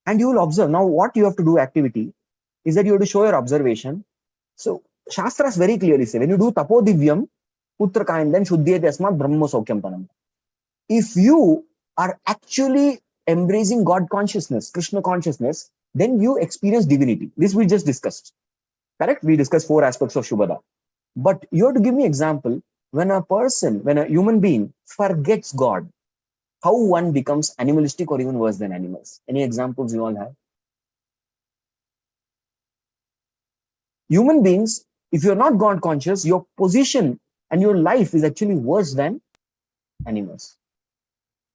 And you will observe. Now what you have to do activity is that you have to show your observation. So Shastras very clearly say, when you do tapo divyam, putra kayan, then shuddhyet yasmat brahmo saukyam tanam. If you are actually embracing God consciousness, Krishna consciousness, then you experience divinity. This we just discussed. Correct? We discussed 4 aspects of Shubhada. But you have to give me example when a human being forgets God, how one becomes animalistic or even worse than animals. Any examples you all have? Human beings, if you're not God conscious, your position and your life is actually worse than animals.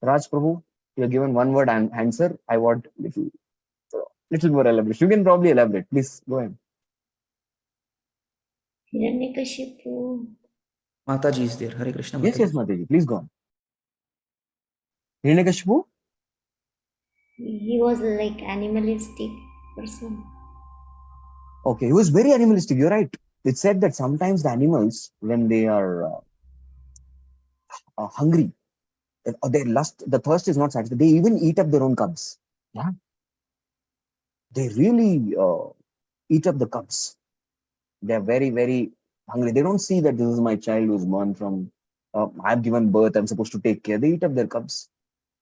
Raj Prabhu, you're given one word answer. I want little more elaboration. You can probably elaborate. Please go ahead. Hiranyakashipu. Mataji is there. Hare Krishna. Yes, Mataji. Please go on. Hiranyakashipu? He was like animalistic person. Okay, he was very animalistic. You're right. It's said that sometimes the animals, when they are hungry, or their lust, the thirst is not satisfied, they even eat up their own cubs. Yeah, they really eat up the cubs. They are very, very hungry. They don't see that this is my child who's born from, I've given birth, I'm supposed to take care. They eat up their cubs.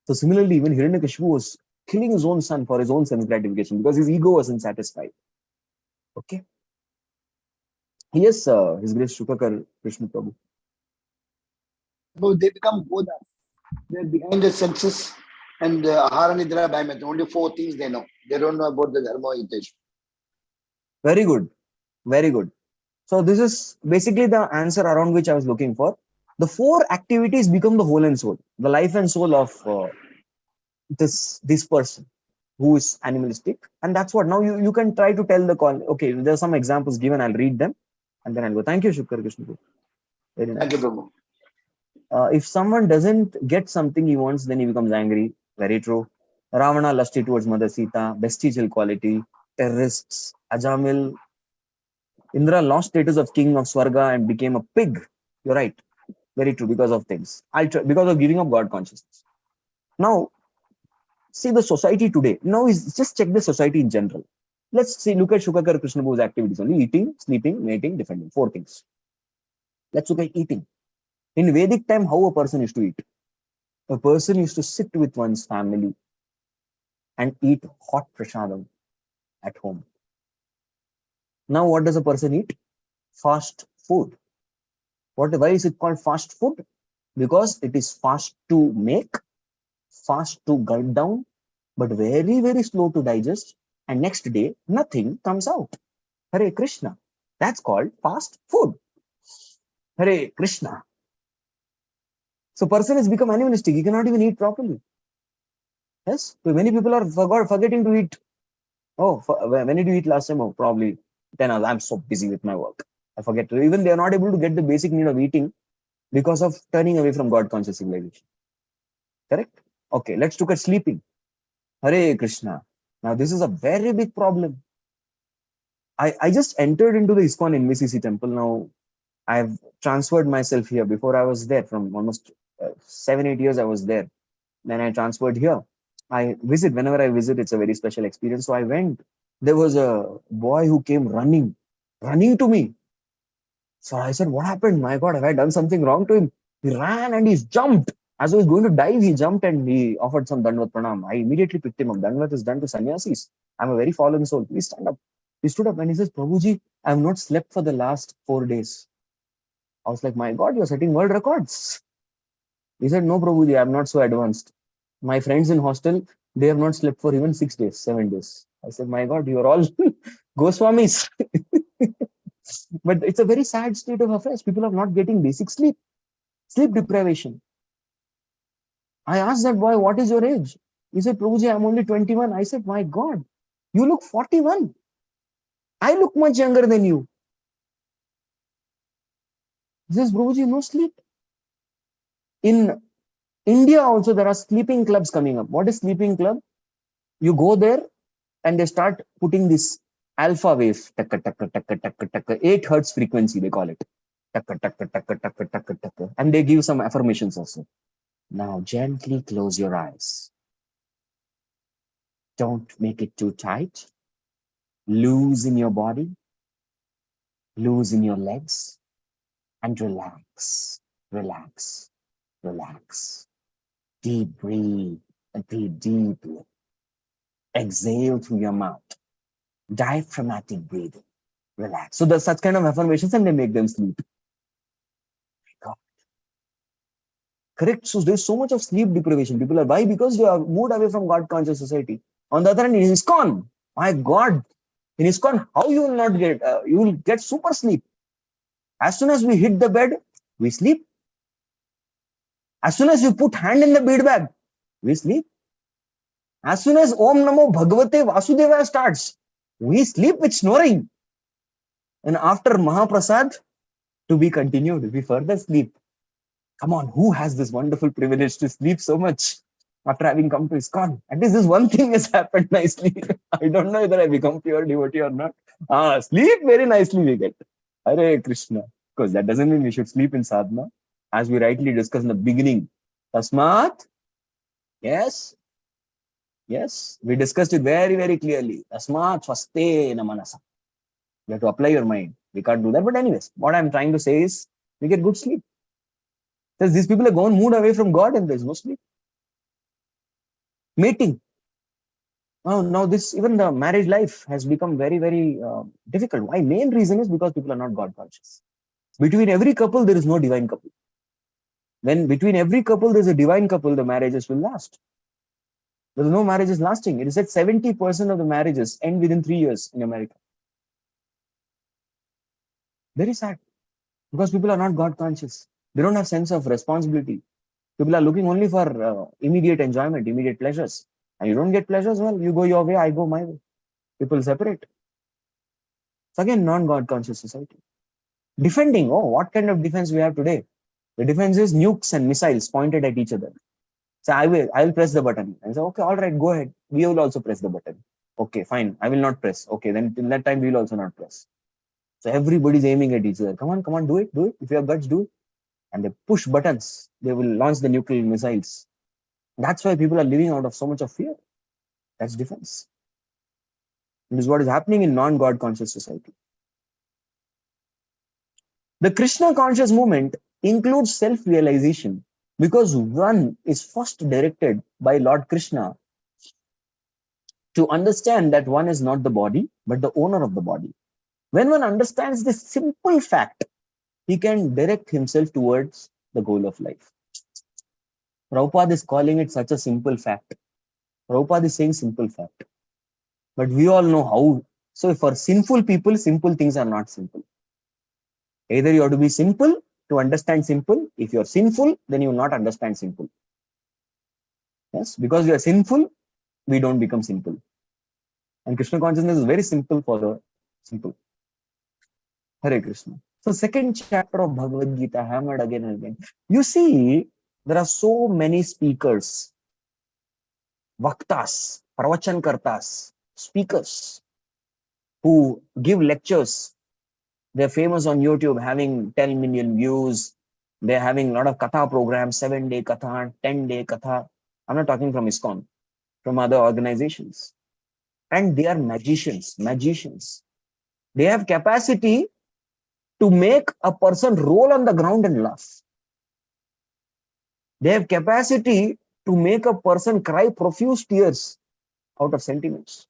So similarly, even Hiranyakashipu was killing his own son for his own sense gratification because his ego wasn't satisfied. Okay. Yes, His Grace Shukakar Krishna Prabhu. So they become Godas. They're behind the senses and Ahara Nidra Bhayamatra. Only 4 things they know. They don't know about the Dharma Hitesh. Very good. Very good. So this is basically the answer around which I was looking for. The 4 activities become the whole and soul, the life and soul of this person who is animalistic. And that's what now you can try to tell the call. Okay, there are some examples given. I'll read them and then I'll go. Thank you, Shukar Krishna. Very nice. Thank you, Prabhu. If someone doesn't get something he wants, then he becomes angry. Very true. Ravana lusty towards Mother Sita, bestial quality, terrorists, Ajamil. Indra lost status of king of Swarga and became a pig. You're right. Very true, because of things. Because of giving up God consciousness. Now, see the society today. Now, just check the society in general. Let's see, look at Shukakar Krishna Prabhu's activities only. Eating, sleeping, mating, defending. 4 things. Let's look at eating. In Vedic time, how a person used to eat? A person used to sit with one's family and eat hot prasadam at home. Now, what does a person eat? Fast food. Why is it called fast food? Because it is fast to make, fast to gulp down, but very, very slow to digest. And next day, nothing comes out. Hare Krishna. That's called fast food. Hare Krishna. So person has become animalistic. He cannot even eat properly. Yes. So many people are forgetting to eat. Oh, when did you eat last time? Oh, probably 10 hours. I'm so busy with my work. I forget to. Even they are not able to get the basic need of eating because of turning away from God conscious civilization. Correct? Okay, let's look at sleeping. Hare Krishna. Now, this is a very big problem. I just entered into the ISKCON NVCC temple. Now, I've transferred myself here. Before I was there from almost 7-8 years, I was there. Then I transferred here. I visit, whenever I visit, it's a very special experience. So I went. There was a boy who came running to me. So I said, what happened? My God, have I done something wrong to him? He ran and he jumped. As he was going to dive, he jumped and he offered some Danvat Pranam. I immediately picked him up. Danvat is done to sannyasis. I'm a very fallen soul. Please stand up. He stood up and he says, Prabhuji, I have not slept for the last 4 days. I was like, my God, you're setting world records. He said, no, Prabhuji, I'm not so advanced. My friends in hostel, they have not slept for even 6 days, 7 days. I said, my God, you're all Goswamis. But it's a very sad state of affairs. People are not getting basic sleep deprivation. I asked that boy, what is your age? He said, Prabhuji, I'm only 21. I said, my God, you look 41. I look much younger than you. He says, Prabhuji, no sleep. In India also, there are sleeping clubs coming up. What is sleeping club? You go there and they start putting this alpha wave, 8 hertz frequency, they call it. And they give some affirmations also. Now gently close your eyes. Don't make it too tight. Loosen your body. Loosen your legs. And relax, relax, relax. Deep breathe, breathe deeply. Exhale through your mouth. Diaphragmatic breathing. Relax. So there's such kind of affirmations and they make them sleep. God. Correct. So there's so much of sleep deprivation. People are, why? Because they are moved away from God conscious society. On the other hand, in ISKCON, my God, in ISKCON, how you will not get, you will get super sleep. As soon as we hit the bed, we sleep. As soon as you put hand in the bead bag, we sleep. As soon as Om Namo Bhagavate Vasudevaya starts, we sleep with snoring. And after Mahaprasad, to be continued, we further sleep. Come on, who has this wonderful privilege to sleep so much after having come to ISKCON? At least this one thing has happened nicely. I don't know whether I become pure devotee or not. Sleep very nicely we get. Hare Krishna. Because that doesn't mean we should sleep in sadhana. As we rightly discussed in the beginning. Tasmat. Yes. Yes. We discussed it very, very clearly. Tasmat swaste na manasa. You have to apply your mind. We can't do that. But anyways, what I'm trying to say is we get good sleep. Because these people are gone, moved away from God and there's no sleep. Mating. Now this, even the marriage life has become very, very difficult. Why? Main reason is because people are not God conscious. Between every couple, there is no divine couple. When between every couple, there's a divine couple, the marriages will last. There's no marriages lasting. It is said 70% of the marriages end within 3 years in America. Very sad. Because people are not God conscious. They don't have sense of responsibility. People are looking only for immediate enjoyment, immediate pleasures. And you don't get pleasures, well, you go your way, I go my way. People separate. So again, non-God conscious society. Defending, what kind of defense we have today? The defense is nukes and missiles pointed at each other. So I will press the button. And say, okay, all right, go ahead. We will also press the button. Okay, fine. I will not press. Okay, then till that time, we will also not press. So everybody's aiming at each other. Come on, do it. If you have guts, do it. And they push buttons. They will launch the nuclear missiles. That's why people are living out of so much of fear. That's defense. And this is what is happening in non-God conscious society. The Krishna conscious movement includes self-realization because one is first directed by Lord Krishna to understand that one is not the body, but the owner of the body. When one understands this simple fact, he can direct himself towards the goal of life. Prabhupada is calling it such a simple fact. Prabhupada is saying simple fact. But we all know how. So for sinful people, simple things are not simple. Either you have to be simple to understand simple. If you're sinful, then you will not understand simple. Yes, because you are sinful, we don't become simple. And Krishna consciousness is very simple for the simple. Hare Krishna. So second chapter of Bhagavad Gita, hammered again and again. You see, there are so many speakers, vaktas, pravachankartas, speakers who give lectures. They're famous on YouTube, having 10 million views. They're having a lot of katha programs, 7-day katha, 10-day katha. I'm not talking from ISKCON, from other organizations. And they are magicians. They have capacity to make a person roll on the ground and laugh. They have capacity to make a person cry profuse tears out of sentiments.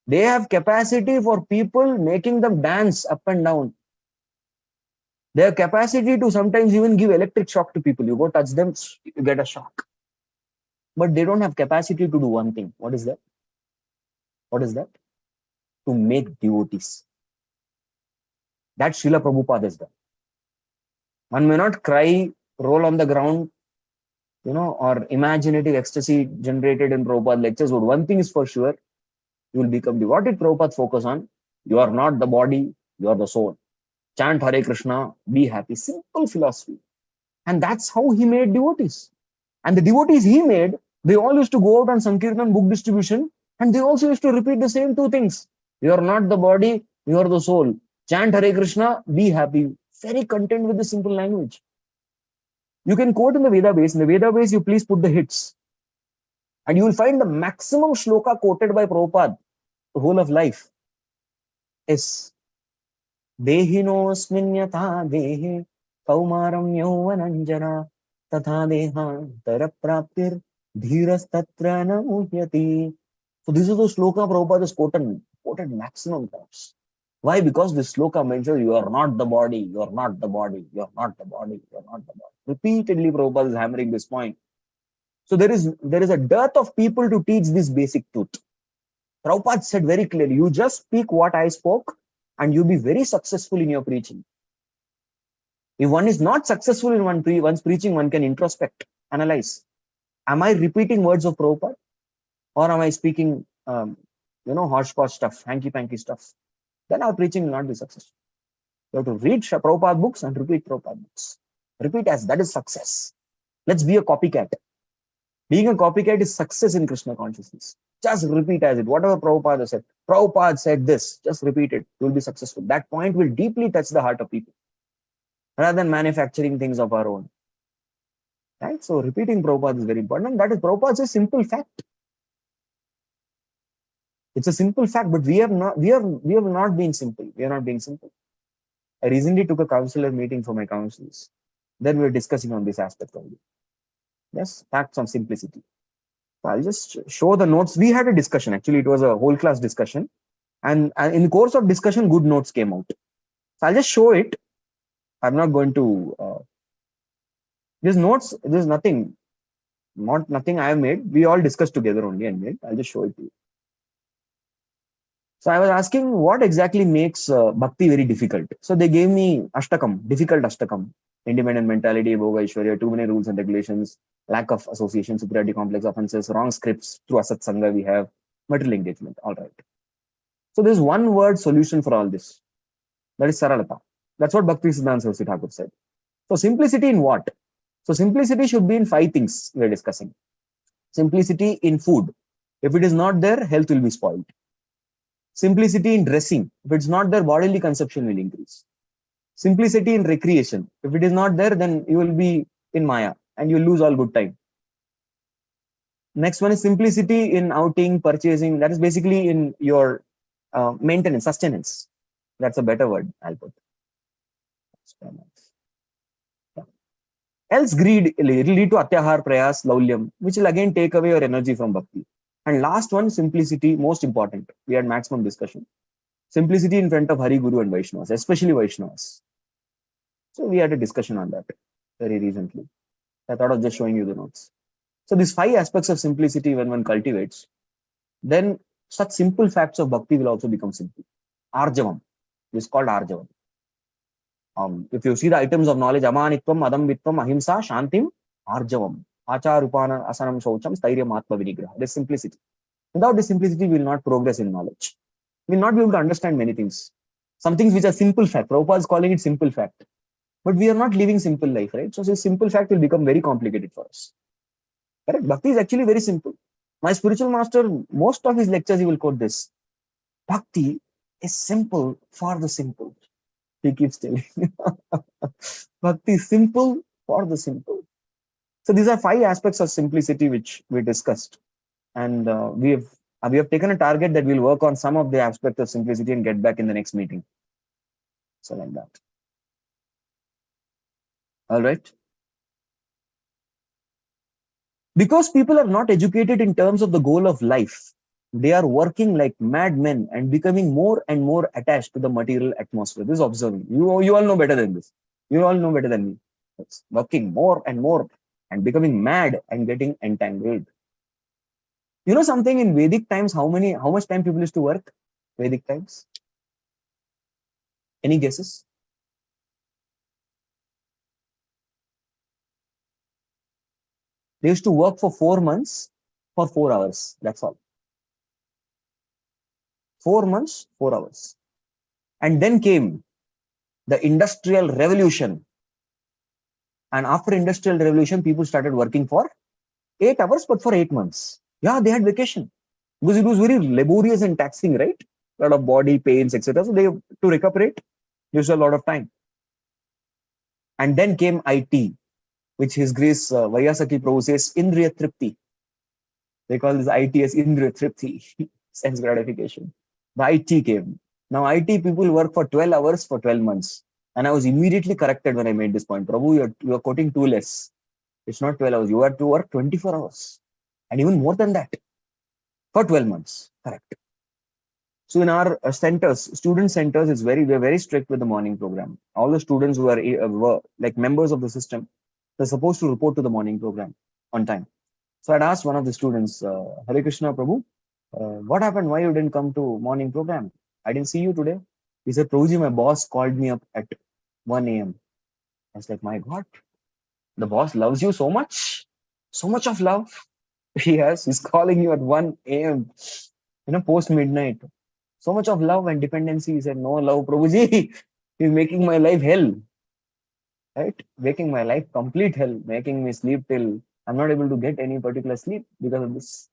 They have capacity for people, making them dance up and down. They have capacity to sometimes even give electric shock to people. You go touch them, you get a shock. But they don't have capacity to do one thing. What is that? What is that? To make devotees. That Srila Prabhupada has done. One may not cry, roll on the ground, or imaginative ecstasy generated in Prabhupada lectures. But one thing is for sure, you will become devoted. What did Prabhupada focus on? You are not the body, you are the soul. Chant Hare Krishna, be happy. Simple philosophy. And that's how he made devotees. And the devotees he made, they all used to go out on Sankirtan book distribution, and they also used to repeat the same two things. You are not the body, you are the soul. Chant Hare Krishna, be happy. Very content with the simple language. You can quote in the Veda base. In the Veda base, you please put the hits. And you will find the maximum shloka quoted by Prabhupada the whole of life is Dehinosmin yatha dehe kaumaram yauvananjana tatha dehantara praptir dhiras tatra na muhyati. So this is the shloka Prabhupada is quoted maximum times. Why? Because this shloka mentions you are not the body, you are not the body, you are not the body, you are not the body. Repeatedly Prabhupada is hammering this point. So there is a dearth of people to teach this basic truth. Prabhupada said very clearly, you just speak what I spoke and you'll be very successful in your preaching. If one is not successful in one's preaching, one can introspect, analyze. Am I repeating words of Prabhupada? Or am I speaking, hodgepodge stuff, hanky-panky stuff? Then our preaching will not be successful. You have to read Prabhupada books and repeat Prabhupada books. Repeat as that is success. Let's be a copycat. Being a copycat is success in Krishna consciousness. Just repeat as it. Whatever Prabhupada said. Prabhupada said this. Just repeat it. You will be successful. That point will deeply touch the heart of people. Rather than manufacturing things of our own. Right? So repeating Prabhupada is very important. And that is Prabhupada's a simple fact. It's a simple fact, but we have not been simple. We are not being simple. I recently took a counselor meeting for my counselors. Then we were discussing on this aspect only. Yes, facts on simplicity. So I'll just show the notes. We had a discussion. Actually, it was a whole class discussion. And in the course of discussion, good notes came out. So I'll just show it. I'm not going to... these notes, there's nothing I have made. We all discussed together only and made. I'll just show it to you. So I was asking what exactly makes bhakti very difficult. So they gave me Ashtakam, difficult Ashtakam. Independent mentality, Bhoga Ishwarya, too many rules and regulations, lack of association, superiority complex, offenses, wrong scripts, through Asat Sangha we have, material engagement, all right. So there's one word solution for all this. That is Saralata. That's what Bhakti Siddhanta Saraswati Thakur said. So simplicity in what? So simplicity should be in 5 things we're discussing. Simplicity in food. If it is not there, health will be spoiled. Simplicity in dressing. If it's not there, bodily consumption will increase. Simplicity in recreation. If it is not there, then you will be in Maya and you will lose all good time. Next one is simplicity in outing, purchasing. That is basically in your maintenance, sustenance. That's a better word, I'll put. Else greed will lead to atyahar, prayas, laulyam, which will again take away your energy from bhakti. And last one, simplicity, most important. We had maximum discussion. Simplicity in front of Hari, Guru and Vaishnavas, especially Vaishnavas. So we had a discussion on that very recently. I thought of just showing you the notes. So these 5 aspects of simplicity when one cultivates, then such simple facts of bhakti will also become simple. Arjavam is called Arjavam. If you see the items of knowledge, amanitvam, adambitvam, ahimsa, shantim, arjavam, acharupana, asanam, shaucham, stairyam, atma vinigraha. This simplicity. Without this simplicity, we will not progress in knowledge. We will not be able to understand many things. Some things which are simple fact. Prabhupada is calling it simple fact. But we are not living simple life, right? So this simple fact will become very complicated for us. Correct? Bhakti is actually very simple. My spiritual master, most of his lectures, he will quote this. Bhakti is simple for the simple. He keeps telling. Bhakti is simple for the simple. So these are 5 aspects of simplicity which we discussed. And we have taken a target that we'll work on some of the aspects of simplicity and get back in the next meeting. So like that. All right. Because people are not educated in terms of the goal of life, they are working like madmen and becoming more and more attached to the material atmosphere. This is observing. You all know better than this. You all know better than me. It's working more and more and becoming mad and getting entangled. You know something, in Vedic times, how much time people used to work? Vedic times? Any guesses? They used to work for 4 months for 4 hours. That's all. 4 months, 4 hours. And then came the Industrial Revolution. And after Industrial Revolution, people started working for 8 hours, but for 8 months. Yeah, they had vacation. Because it was very laborious and taxing, right? A lot of body pains, etc. So to recuperate, used a lot of time. And then came IT, which His Grace Vaiyasaki Prabhu says, Indriya Tripti. They call this IT as Indriya Tripti, sense gratification. The IT came. Now IT people work for 12 hours for 12 months. And I was immediately corrected when I made this point. Prabhu, you're quoting too less. It's not 12 hours. You have to work 24 hours. And even more than that. For 12 months. Correct. So in our centers, student centers, we're very strict with the morning program. All the students who are like members of the system, they're supposed to report to the morning program on time. So I'd asked one of the students, Hare Krishna Prabhu, what happened? Why you didn't come to morning program? I didn't see you today. He said, Prabhuji, my boss called me up at 1 a.m. I was like, my God, the boss loves you so much of love. Yes, he's calling you at 1 a.m. Post midnight. So much of love and dependency. He said, no love, Prabhuji. He's making my life hell. Right? Making my life complete hell. Making me sleep till I'm not able to get any particular sleep because of this.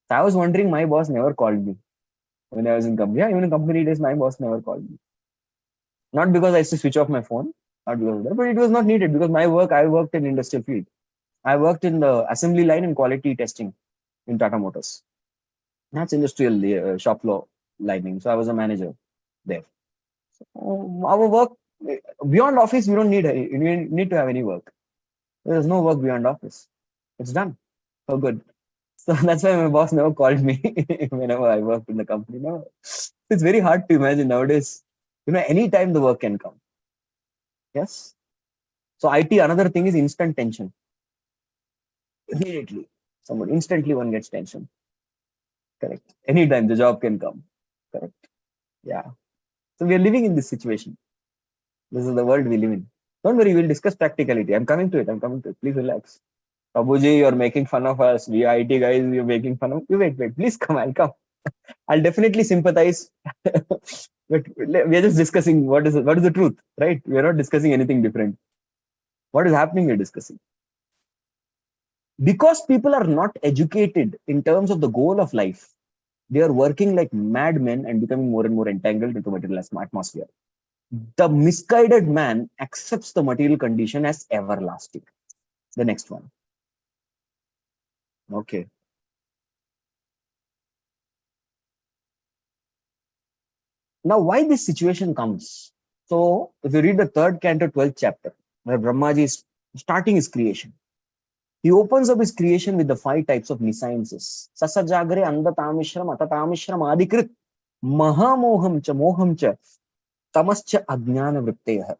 So I was wondering, my boss never called me when I was in company. Yeah, even in company days, my boss never called me. Not because I used to switch off my phone, not because of that, but it was not needed because I worked in industrial field. I worked in the assembly line and quality testing in Tata Motors. That's industrial shop floor lining. So I was a manager there. So our work beyond office, we don't need to have any work. There's no work beyond office. It's done. So good. So that's why my boss never called me whenever I worked in the company. No, it's very hard to imagine nowadays. Anytime the work can come. Yes. So IT, another thing is instant tension. Immediately, instantly one gets tension. Correct. Anytime the job can come. Correct. Yeah. So we are living in this situation. This is the world we live in. Don't worry, we'll discuss practicality. I'm coming to it. Please relax. Prabhuji, you're making fun of us. We IT guys, you're making fun of. Wait. Please come. I'll come. I'll definitely sympathize. But we are just discussing what is the truth, right? We are not discussing anything different. What is happening, we're discussing. Because people are not educated in terms of the goal of life, they are working like madmen and becoming more and more entangled into material atmosphere. The misguided man accepts the material condition as everlasting. The next one. Okay. Now, why this situation comes? So, if you read the 3rd canto, 12th chapter, where Brahmaji is starting his creation, he opens up his creation with the 5 types of nesciences. Sasajagre, andatamishram, atatamishram, adikrit, mahamoham cha, moham cha, tamascha, ajnana vritteyah.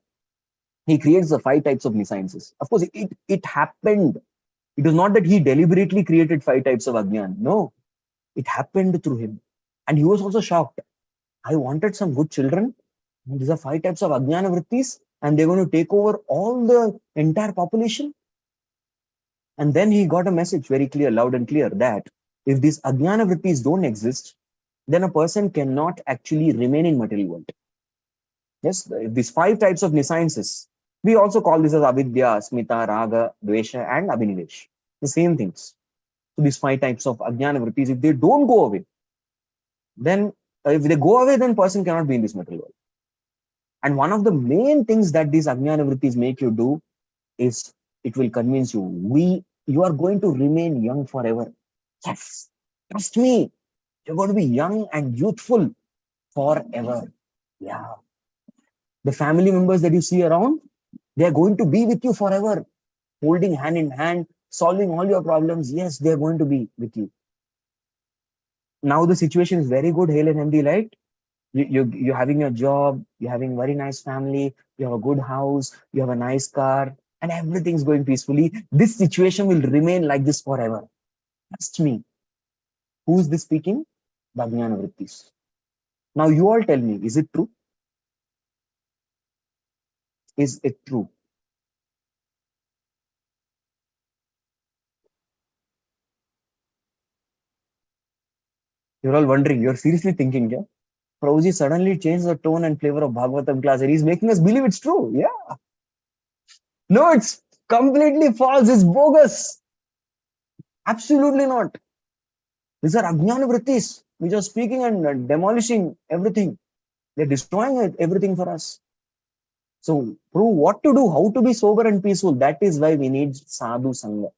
He creates the 5 types of nesciences. Of course, it happened. It was not that he deliberately created 5 types of ajnana. No, it happened through him. And he was also shocked. I wanted some good children. These are 5 types of ajnana vrittis. and they're going to take over all the entire population. And then he got a message very clear, loud and clear, that if these ajnana vrittis don't exist, then a person cannot actually remain in material world. Yes, these 5 types of nesciences, we also call this as avidya, asmita, raga, dvesha, and abhinivesh. The same things. So these 5 types of ajnana vrittis, if they don't go away, then if they go away, then person cannot be in this material world. And one of the main things that these ajnana vrittis make you do is it will convince you, you are going to remain young forever. Yes, trust me, you're going to be young and youthful forever. Yeah. The family members that you see around, they are going to be with you forever, holding hand in hand, solving all your problems. Yes, they are going to be with you. Now the situation is very good, hale and healthy, right? You're having your job, you're having very nice family, you have a good house, you have a nice car, and everything's going peacefully. This situation will remain like this forever. Trust me. Who is this speaking? The Ajnana Vrittis. Now you all tell me, is it true? Is it true? You're all wondering, you're seriously thinking, yeah? Prabhuji suddenly changed the tone and flavor of Bhagavatam class and he's making us believe it's true. Yeah. No, it's completely false. It's bogus. Absolutely not. These are Ajnana Vrittis which are speaking and demolishing everything. They're destroying everything for us. So, prove what to do, how to be sober and peaceful. That is why we need sadhu sangha.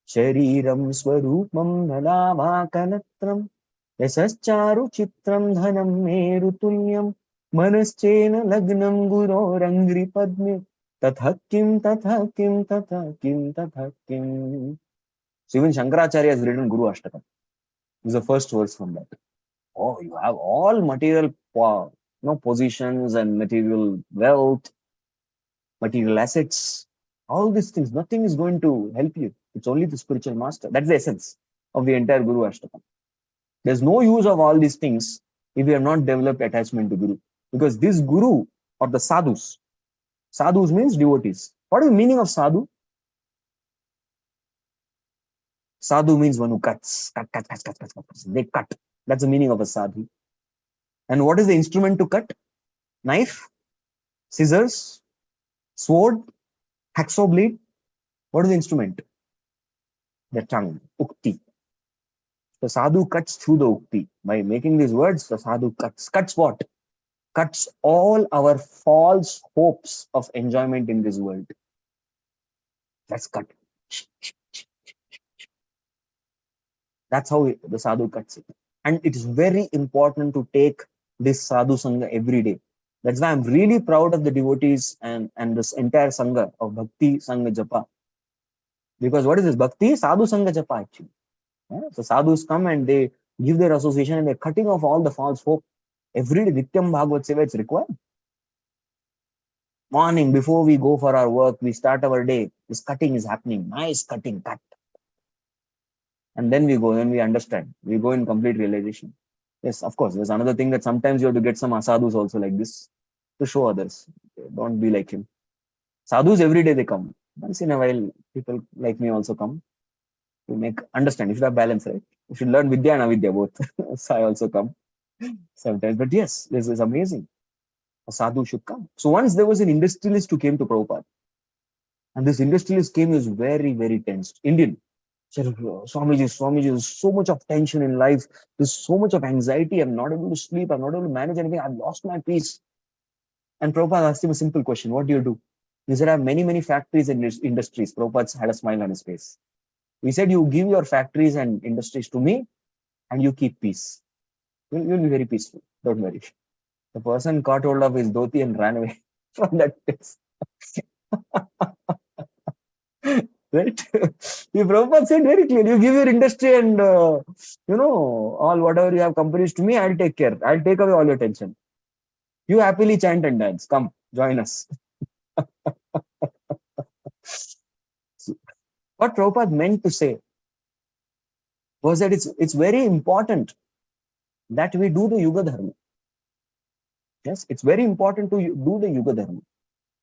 Shariram swarupam nalavakanatram yasascharu chitram dhanam merutulyam manaschena lagnam gurorangri padme tathakim tathakim tathakim tathakim. So even Shankaracharya has written Guru Ashtakam. This is the first verse from that. Oh, you have all material positions and material wealth, material assets, all these things. Nothing is going to help you. It's only the spiritual master. That's the essence of the entire Guru Ashtakam. There's no use of all these things if we have not developed attachment to Guru. Because this Guru or the sadhus means devotees. What is the meaning of sadhu? Sadhu means one who cuts. Cut. They cut. That's the meaning of a sadhu. And what is the instrument to cut? Knife, scissors, sword, hacksaw blade. What is the instrument? The tongue, ukti. The sadhu cuts through the ukti. By making these words, the sadhu cuts. Cuts what? Cuts all our false hopes of enjoyment in this world. That's cut. That's how the sadhu cuts it. And it is very important to take this sadhu sangha every day. That's why I'm really proud of the devotees and this entire sangha of Bhakti Sangha Japa. Because what is this? Bhakti Sadhu Sangha Japa actually. Yeah? So sadhus come and they give their association and they're cutting off all the false hope. Every day, Nityam Bhagavat Seva, it's required. Morning, before we go for our work, we start our day. This cutting is happening. Nice cutting, cut. And then we go, then we understand. We go in complete realization. Yes, of course, there's another thing that sometimes you have to get some asadhus also like this to show others. Don't be like him. Sadhus every day they come. Once in a while, people like me also come to make understand. You should have balance, right? You should learn Vidya and Avidya both. So I also come sometimes. But yes, this is amazing. A sadhu should come. So once there was an industrialist who came to Prabhupada. And this industrialist came, he was very, very tense. Indian. Said, Swamiji, there's so much of tension in life. There's so much of anxiety. I'm not able to sleep. I'm not able to manage anything. I've lost my peace. And Prabhupada asked him a simple question. What do you do? He said, I have many, many factories and industries. Prabhupada had a smile on his face. He said, you give your factories and industries to me and you keep peace. You'll be very peaceful. Don't worry. The person caught hold of his dhoti and ran away from that place. Right? The Prabhupada said very clearly, you give your industry and, all whatever you have companies to me, I'll take care. I'll take away all your tension. You happily chant and dance. Come, join us. What Prabhupada meant to say was that it's very important that we do the Yuga Dharma. Yes, it's very important to do the Yuga Dharma.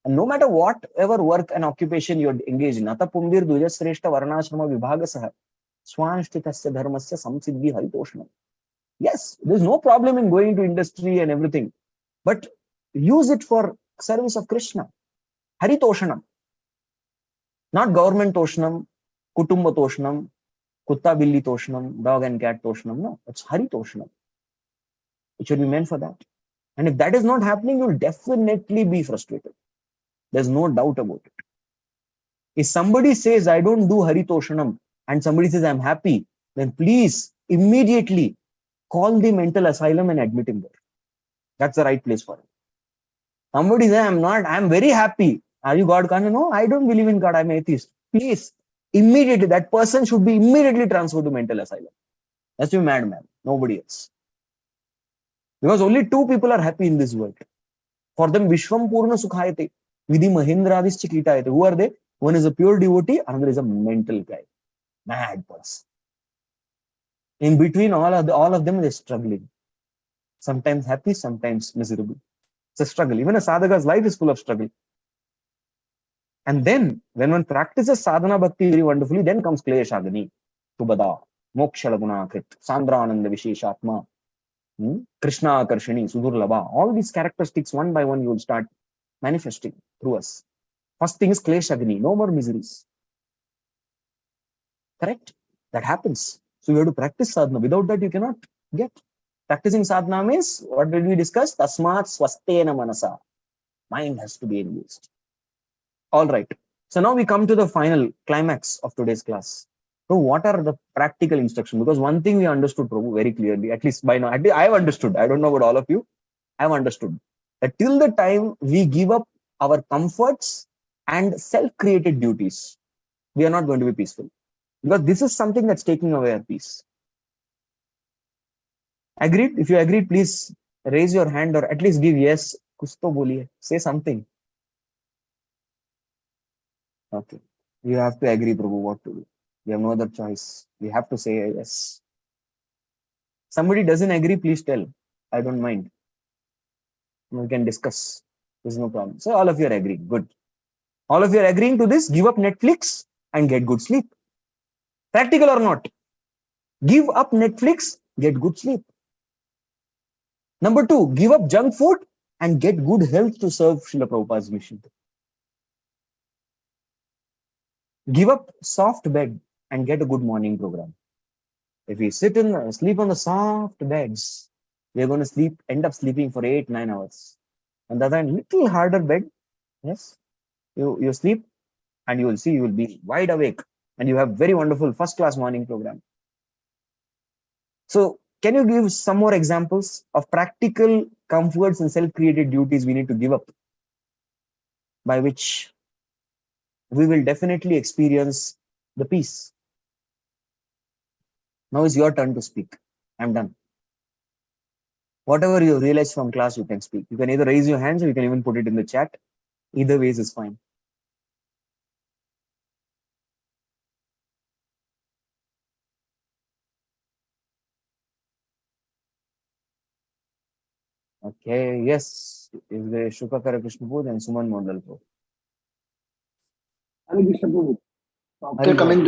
And no matter whatever work and occupation you're engaged in, Ata Pumbir Dujasreshta Varnashrama Vibhagasaha Swanshtitasya Dharmasya Samsiddhi Haritoshnam. Yes, there's no problem in going to industry and everything, but use it for service of Krishna. Haritoshanam. Not government toshnam, kutumba toshnam, kutta billi toshnam, dog and cat toshnam. No, it's Haritoshanam. It should be meant for that. And if that is not happening, you'll definitely be frustrated. There's no doubt about it. If somebody says, I don't do Haritoshanam, and somebody says, I'm happy, then please immediately call the mental asylum and admit him there. That's the right place for him. Somebody says, I'm very happy. Are you God? No, I don't believe in God. I'm atheist. Please, immediately, that person should be immediately transferred to mental asylum. That's a madman, nobody else. Because only two people are happy in this world. For them, Vishwam Purna Sukhayate, Vidhi Mahendradis Chikitayate. Who are they? One is a pure devotee, another is a mental guy. Mad person. In between, all of them, they're struggling. Sometimes happy, sometimes miserable. It's a struggle. Even a sadhaka's life is full of struggle. And then, when one practices sadhana bhakti very wonderfully, then comes kleshagani, subhada, mokshalaguna krit, sandrananda visheshatma, Krishna Akarshini, Sudurlabha. All these characteristics, one by one, you will start manifesting through us. First thing is kleshagani, no more miseries. Correct? That happens. So you have to practice sadhana. Without that, you cannot get. Practicing sadhana means, what did we discuss? Tasmat swastena manasa. Mind has to be engaged. All right. So now we come to the final climax of today's class. So what are the practical instructions? Because one thing we understood, Prabhu, very clearly, at least by now, I have understood. I don't know about all of you. I have understood that till the time we give up our comforts and self-created duties, we are not going to be peaceful. Because this is something that's taking away our peace. Agreed? If you agreed, please raise your hand or at least give yes. Kuch to boliye. Say something. Okay. You have to agree, Prabhu, what to do. We have no other choice. We have to say yes. Somebody doesn't agree, please tell. I don't mind. We can discuss. There's no problem. So all of you are agreeing. Good. All of you are agreeing to this. Give up Netflix and get good sleep. Practical or not? Give up Netflix, get good sleep. Number 2, give up junk food and get good health to serve Srila Prabhupada's mission. Give up soft bed and get a good morning program. If we sleep on the soft beds, we're going to end up sleeping for 8-9 hours. On the other hand, little harder bed, yes, you sleep and you will see you will be wide awake and you have very wonderful first-class morning program. So can you give some more examples of practical comforts and self-created duties we need to give up, by which we will definitely experience the peace? Now is your turn to speak. I'm done. Whatever you realize from class, you can speak. You can either raise your hands or you can even put it in the chat. Either ways is fine. Okay, yes. Is the Shukakara Krishna Pooja and Suman Mondal Prabhu. Hare Krishna Prabhu. After coming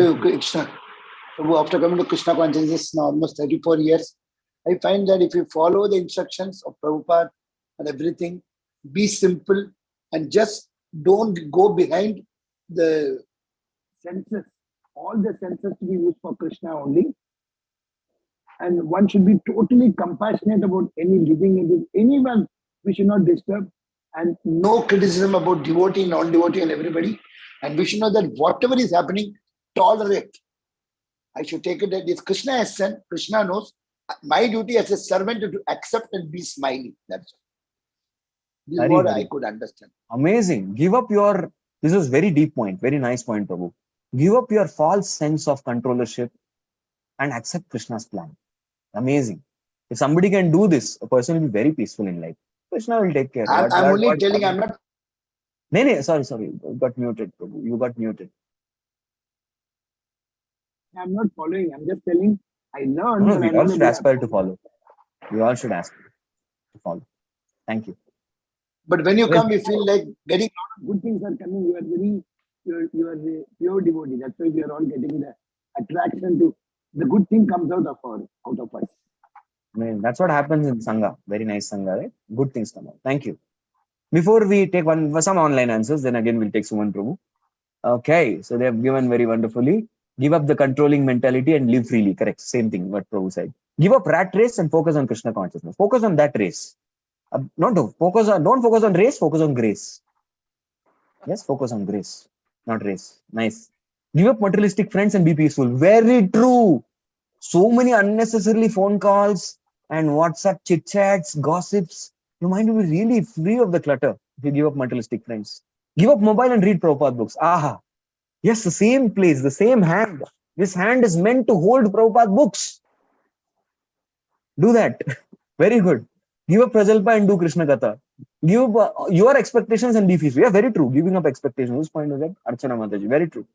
to Krishna consciousness now almost 34 years, I find that if you follow the instructions of Prabhupada and everything, be simple and just don't go behind the senses. All the senses to be used for Krishna only. And one should be totally compassionate about any living entity, anyone we should not disturb. And no criticism about devotee, non-devotee and everybody. And we should know that whatever is happening, tolerate. I should take it that if Krishna has sent, Krishna knows, my duty as a servant to accept and be smiling. That's this is what I could understand. Amazing. Give up your, this is very deep point, very nice point, Prabhu. Give up your false sense of controllership and accept Krishna's plan. Amazing. If somebody can do this, a person will be very peaceful in life. Krishna will take care. I'm only telling, I'm not. No, sorry. You got muted, Prabhu. You got muted. I'm not following. I'm just telling. I learned. No, we all should aspire to follow. We all should aspire to follow. Thank you. But when you Yes. come, you feel like getting a lot of good things are coming. You are a pure devotee. That's why we are all getting the attraction to the good thing comes out of us. I mean, that's what happens in Sangha. Very nice Sangha, right? Good things come out. Thank you. Before we take some online answers, then again we'll take Suman Prabhu. Okay, so they have given very wonderfully. Give up the controlling mentality and live freely. Correct. Same thing what Prabhu said. Give up rat race and focus on Krishna consciousness. Focus on that race. Don't focus on race, focus on grace. Yes, focus on grace, not race. Nice. Give up materialistic friends and be peaceful. Very true. So many unnecessarily phone calls and WhatsApp chit chats, gossips. Your mind will be really free of the clutter if you give up materialistic friends. Give up mobile and read Prabhupada books. Aha. Yes, the same place, the same hand. This hand is meant to hold Prabhupada books. Do that. Very good. Give up Prajalpa and do Krishna Katha. Give up your expectations and be peaceful. Yeah, very true. Giving up expectations. Whose point was that? Archana Mataji. Very true.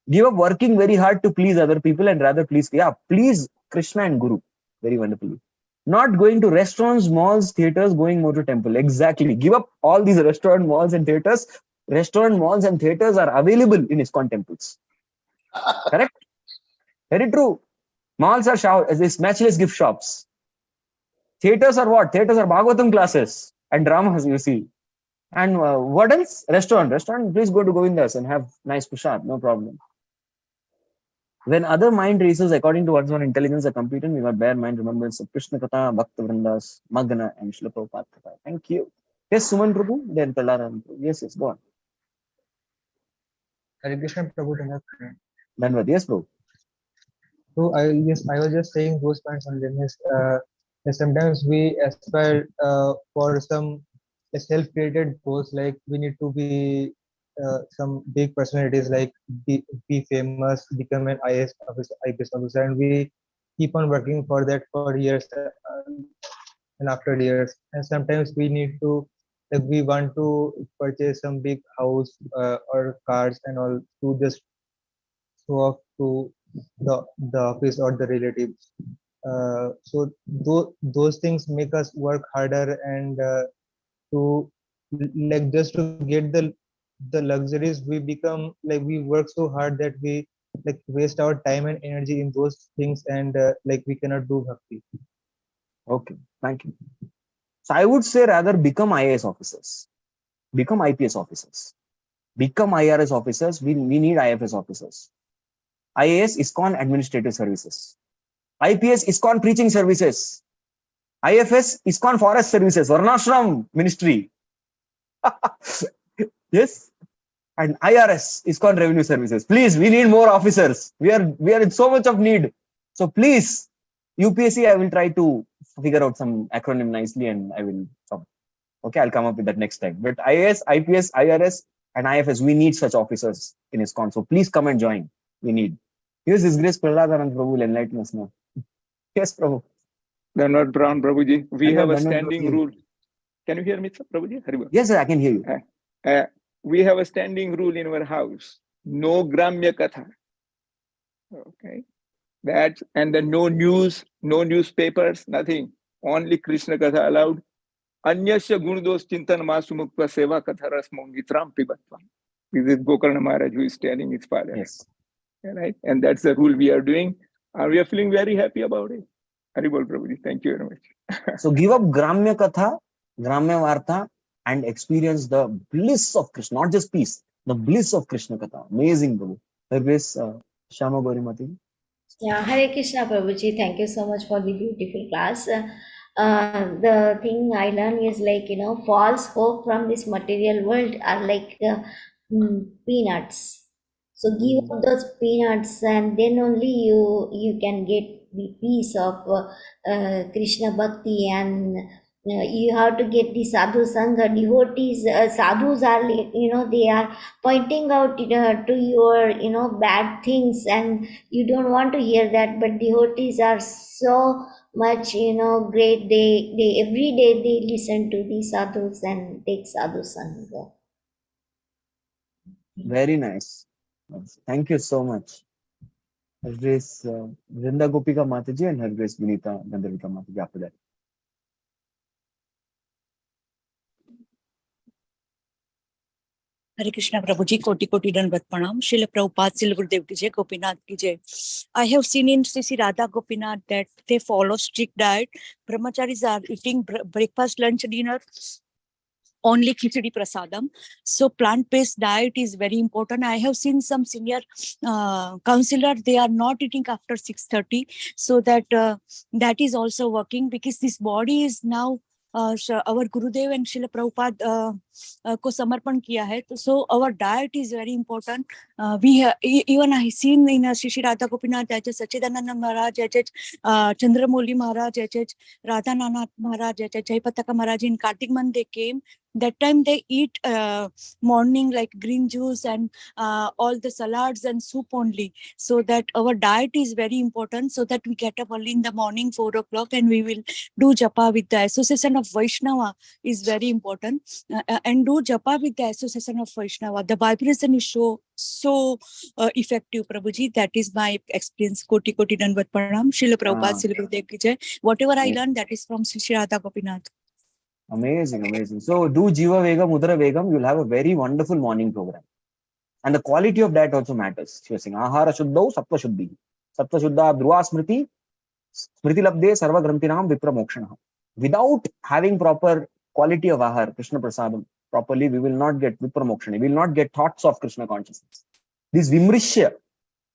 Give up working very hard to please other people and rather please Krishna and Guru. Very wonderfully. Not going to restaurants, malls, theaters, going more to temple. Exactly. Give up all these restaurant, malls and theaters. Restaurant, malls and theaters are available in ISKCON temples. Correct? Very true. Malls are these matchless gift shops. Theaters are what? Theaters are Bhagavatam classes and dramas, you see. And what else? Restaurant, please go to Govindas and have nice prasad, no problem. When other mind races according to one's own intelligence are competent, we got bare mind remembrance of Krishna Katha, Bhakta Vrindas, Magna, and Srila Prabhupada Katha. Thank you. Yes, Suman Prabhu, then Prahladan Prabhu. Yes, go on. Hare Krishna Prabhu. Dhanvad. Yes, Prabhu. So I was just saying those points on them. Sometimes we aspire for some self-created goals, like we need to be some big personalities, like be famous, become an IAS officer, and we keep on working for that for years and after years. And sometimes we need to, like, we want to purchase some big house or cars and all to just show off to the office or the relatives. So those things make us work harder and to, like, just to get the luxuries, we become like we work so hard that we like waste our time and energy in those things, and like we cannot do bhakti. Okay, thank you. So I would say rather become IAS officers, become IPS officers, become IRS officers. We need IFS officers. IAS ISKCON administrative services. IPS ISKCON preaching services. IFS ISKCON forest services, Varnashram ministry. Yes. And IRS ISKCON revenue services. Please, we need more officers. We are in so much of need. So please, UPSC, I will try to figure out some acronym nicely and I will come. Okay, I'll come up with that next time. But IAS, IPS, IRS, and IFS, we need such officers in ISKCON. So please come and join. We need. Here's His Grace Prahladan Prabhu will enlighten us now. Yes, Prabhu. Dhanavad Pranam, Prabhuji. We have a Dhanavad, standing Prabhuji. rule. Can you hear me, sir, Prabhuji? Haribol. Yes, sir, I can hear you. We have a standing rule in our house. No Gramya Katha. Okay. That, and then no news, no newspapers, nothing. Only Krishna Katha allowed. Anyasya Gundos Chintan Masumukta Seva Katha Rasmong Vitram Pibatvam. This is Gokarna Maharaj who is telling his father. Yes. Right? And that's the rule we are doing. And we are feeling very happy about it. Haribol Prabhuji. Thank you very much. So give up Gramya Katha, Gramya Vartha, and experience the bliss of Krishna, not just peace, the bliss of Krishna Katha. Amazing, Prabhu. Her Grace, Shama Gorimati. Yeah, Hare Krishna Prabhuji, thank you so much for the beautiful class. The thing I learned is, like, false hope from this material world are like peanuts. So give up those peanuts, and then only you can get the peace of Krishna Bhakti, and you have to get the sadhu sangha. Devotees, sadhus are, they are pointing out to your bad things, and you don't want to hear that. But devotees are so much great. They every day they listen to the sadhus and take sadhu sangha. Very nice. Thank you so much. Her Grace Vrinda Gopika Mataji and Her Grace Vinita Gandharvika Mataji after that. Hare Krishna Prabhuji, Koti Koti Dandavat Pranam, Srila Prabhupada, Srila Gurudev ki jai, Gopinath ki jai. I have seen in Sri Radha Gopinath that they follow strict diet. Brahmacharis are eating breakfast, lunch, dinner, only khichdi prasadam. So plant-based diet is very important. I have seen some senior counselor, they are not eating after 6:30. So that is also working, because this body is now our Gurudev and Srila Prabhupada को समर्पण किया है. So our diet is very important. Even I seen in Shri Radha Gopinath, Sachidananda Maharaj, Chandramouli Maharaj, Radha Nanath Maharaj, Jayapataka Maharaj, in Kartik month they came. That time they eat morning like green juice and all the salads and soup only. So that our diet is very important, so that we get up early in the morning 4 o'clock and we will do japa with the association of Vaishnava is very important. And do japa with the association of Vaishnava. The vibration is so effective, Prabhuji. That is my experience. Koti Koti Dandavat Pranam. Srila Prabhupada, Srila Gurudev ki jai. Whatever I learned, that is from Shri Radha Gopinath. Amazing, amazing. So do Jiva Vegam, Mudra Vegam, you'll have a very wonderful morning program. And the quality of that also matters. She was saying, Ahara Shuddho, Sattva Shuddhi. Sattva Shuddha, Dhruva Smriti, Smriti Labde, Sarva Grantinam, Vipra Mokshana. Without having proper quality of Ahar, Krishna Prasadam, properly, we will not get Vipra Mokshana. We will not get thoughts of Krishna consciousness. This Vimrishya.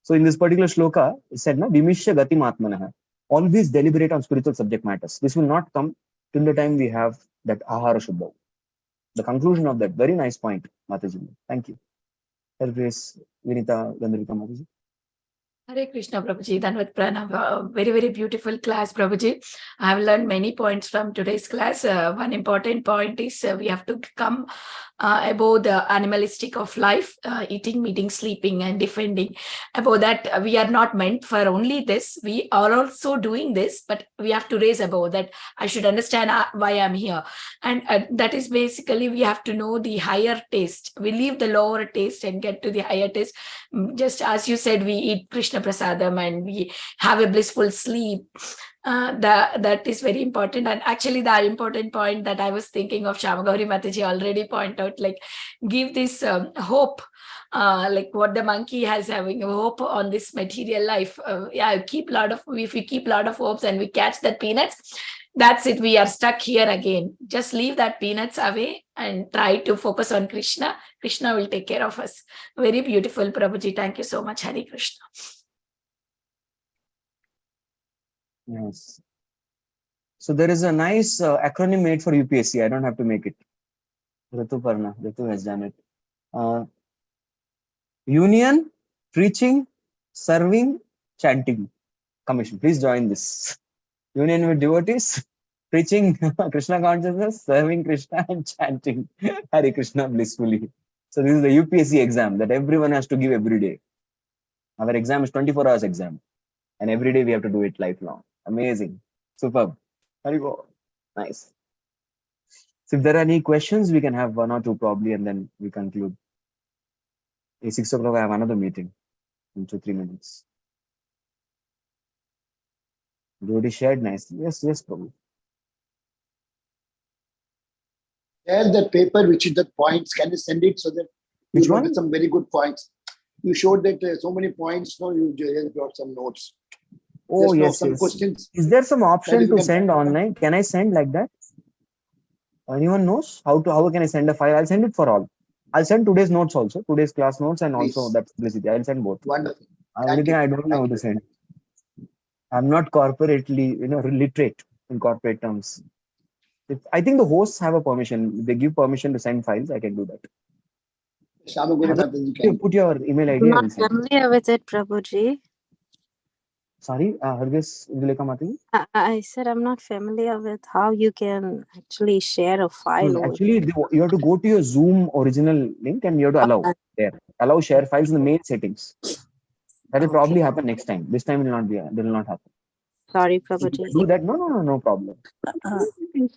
So in this particular shloka, it said, na, Vimishya Gati Matmanaha. Always deliberate on spiritual subject matters. This will not come till the time we have that Ahara Shuddha. The conclusion of that, very nice point, Mataji. Thank you. Her Grace Vinita Gandharika Mataji. Hare Krishna, Prabhuji. Dandavat Pranam. Very, very beautiful class, Prabhuji. I have learned many points from today's class. One important point is we have to come above the animalistic of life, eating, meeting, sleeping, and defending. Above that, we are not meant for only this. We are also doing this, but we have to raise above that. I should understand why I'm here. And that is basically, we have to know the higher taste. We leave the lower taste and get to the higher taste. Just as you said, we eat Krishna Prasadam and we have a blissful sleep. That is very important. And actually the important point that I was thinking of, Shamagauri Mataji already pointed out, like give this hope, like what the monkey has, having a hope on this material life. If we keep a lot of hopes and we catch that peanuts, that's it, we are stuck here again. Just leave that peanuts away and try to focus on Krishna. Krishna will take care of us. Very beautiful, Prabhuji. Thank you so much. Hare Krishna. Yes. So there is a nice acronym made for UPSC. I don't have to make it. Rituparna. Ritu has done it. Union, preaching, serving, chanting commission. Please join this. Union with devotees, preaching Krishna consciousness, serving Krishna, and chanting Hare Krishna blissfully. So this is the UPSC exam that everyone has to give every day. Our exam is 24 hours exam. And every day we have to do it lifelong. Amazing. Superb. Very good. Nice. So if there are any questions, we can have 1 or 2 probably, and then we conclude. At 6 o'clock, I have another meeting in 2-3 minutes. Already shared nicely. Yes, Prabhu. Share the paper, which is the points. Can you send it so that Which you one? got some very good points? You showed that so many points. No, you just got some notes. Oh, Just yes, some yes. questions. Is there some option you to can- send online? Can I send like that? Anyone knows how can I send a file? I'll send it for all. I'll send today's notes also, today's class notes, and also Please. that publicity. I'll send both. Wonderful. Only thing I don't know how to send. I'm not corporately, literate in corporate terms. I think the hosts have a permission. If they give permission to send files, I can do that. Shamaguri Mataji You can. put your email ID. I'm I will not send. familiar with it, Prabhuji. Sorry, Hargesh Induleka Mataji. I said I'm not familiar with how you can actually share a file. No, actually, you have to go to your Zoom original link and you have to allow share files in the main settings. That will probably happen next time. This time will not happen. Sorry, If you Prabhuji. do that, no problem.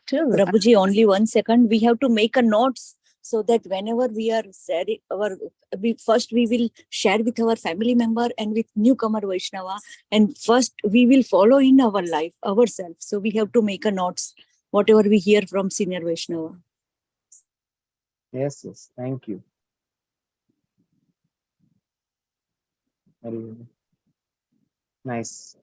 Prabhuji, only 1 second. We have to make a notes so that whenever we are sharing we will share with our family member and with newcomer Vaishnava, and first we will follow in our life ourselves. So we have to make a notes, whatever we hear from senior Vaishnava. Yes. Thank you. Very nice.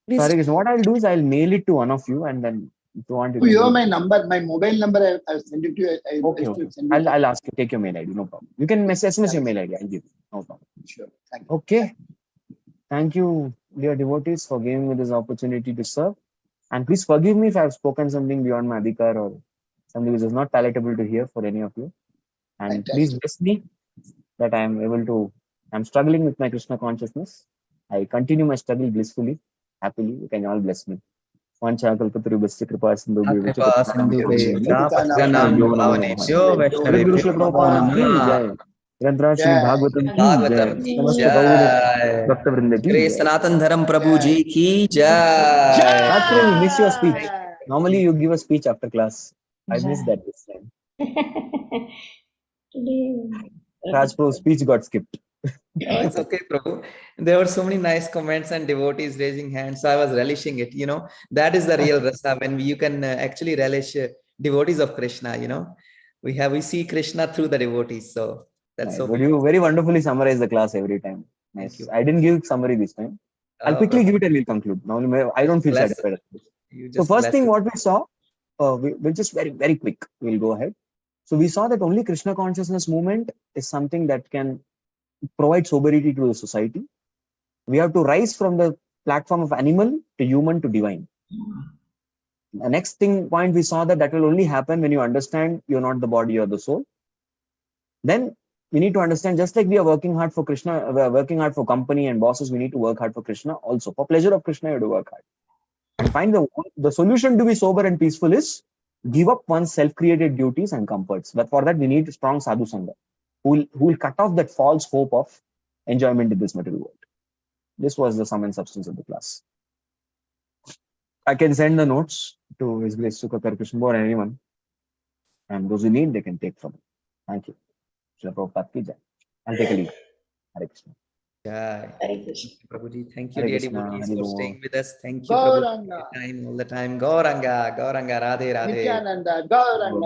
Please- Hare Krishna. What I'll do is I'll mail it to one of you, and then if you want, you You can have do my it. number, my mobile number. I'll send it to you. Okay, okay. I'll ask you. Take your mail ID. No problem. You can SMS your mail ID. I'll give you. No problem. Sure. Thank you. Okay. Thank you, dear devotees, for giving me this opportunity to serve. And please forgive me if I've spoken something beyond my adhikar or something which is not palatable to hear for any of you. And please bless me that I'm struggling with my Krishna consciousness. I continue my struggle blissfully, happily. You can all bless me. Vanchakalpatarubhasya kripa sindhubhyo Kripa sindhubhyo patyanam bhavanebhyo Guru Shri Vaishnavebhyo Prabhupada ki namo jai. Granthra Shri Jai. Bhagavatam ki Bhagavatam jai. ki Samasta jai. Bhakta Vrinda ki Shri jai. Sanatana Dharam Prabhu Jai. ji ki jai. Catherine, we miss your speech. Normally you give a speech after class. I missed that this time. Today, Raj Pro's speech got skipped. No, it's okay, Prabhu. There were so many nice comments and devotees raising hands, so I was relishing it. That is the real rasa when you can actually relish devotees of Krishna. We see Krishna through the devotees, so that's Nice. so But beautiful. you very wonderfully summarize the class every time. Nice. Thank you. I didn't give summary this time. I'll Oh, quickly Prabhu. give it and we'll conclude. Now I don't feel Bless satisfied. You So just first bless thing it. what we saw, we'll just very quick. We'll go ahead. So we saw that only Krishna consciousness movement is something that can provide sobriety to the society. We have to rise from the platform of animal to human to divine. The next point we saw that will only happen when you understand you're not the body or the soul. Then we need to understand, just like we are working hard for Krishna, we are working hard for company and bosses, we need to work hard for Krishna also. For pleasure of Krishna, you have to work hard. And find the solution to be sober and peaceful is give up one's self-created duties and comforts. But for that, we need strong sadhu sangha who will cut off that false hope of enjoyment in this material world. This was the sum and substance of the class. I can send the notes to His Grace Sukakar Krishna or anyone. And those who need, they can take from it. Thank you. Srila Prabhupada ki jai. I'll take a leave. Hare Krishna. Jai. Hare Krishna. Prabhuji, thank you, Hare dear Krishna, devotees, Hare for Rama. staying with us. Thank you, Prabhu, Gauranga. all the time. Gauranga, Radhe, Radhe. Nityananda, Gauranga.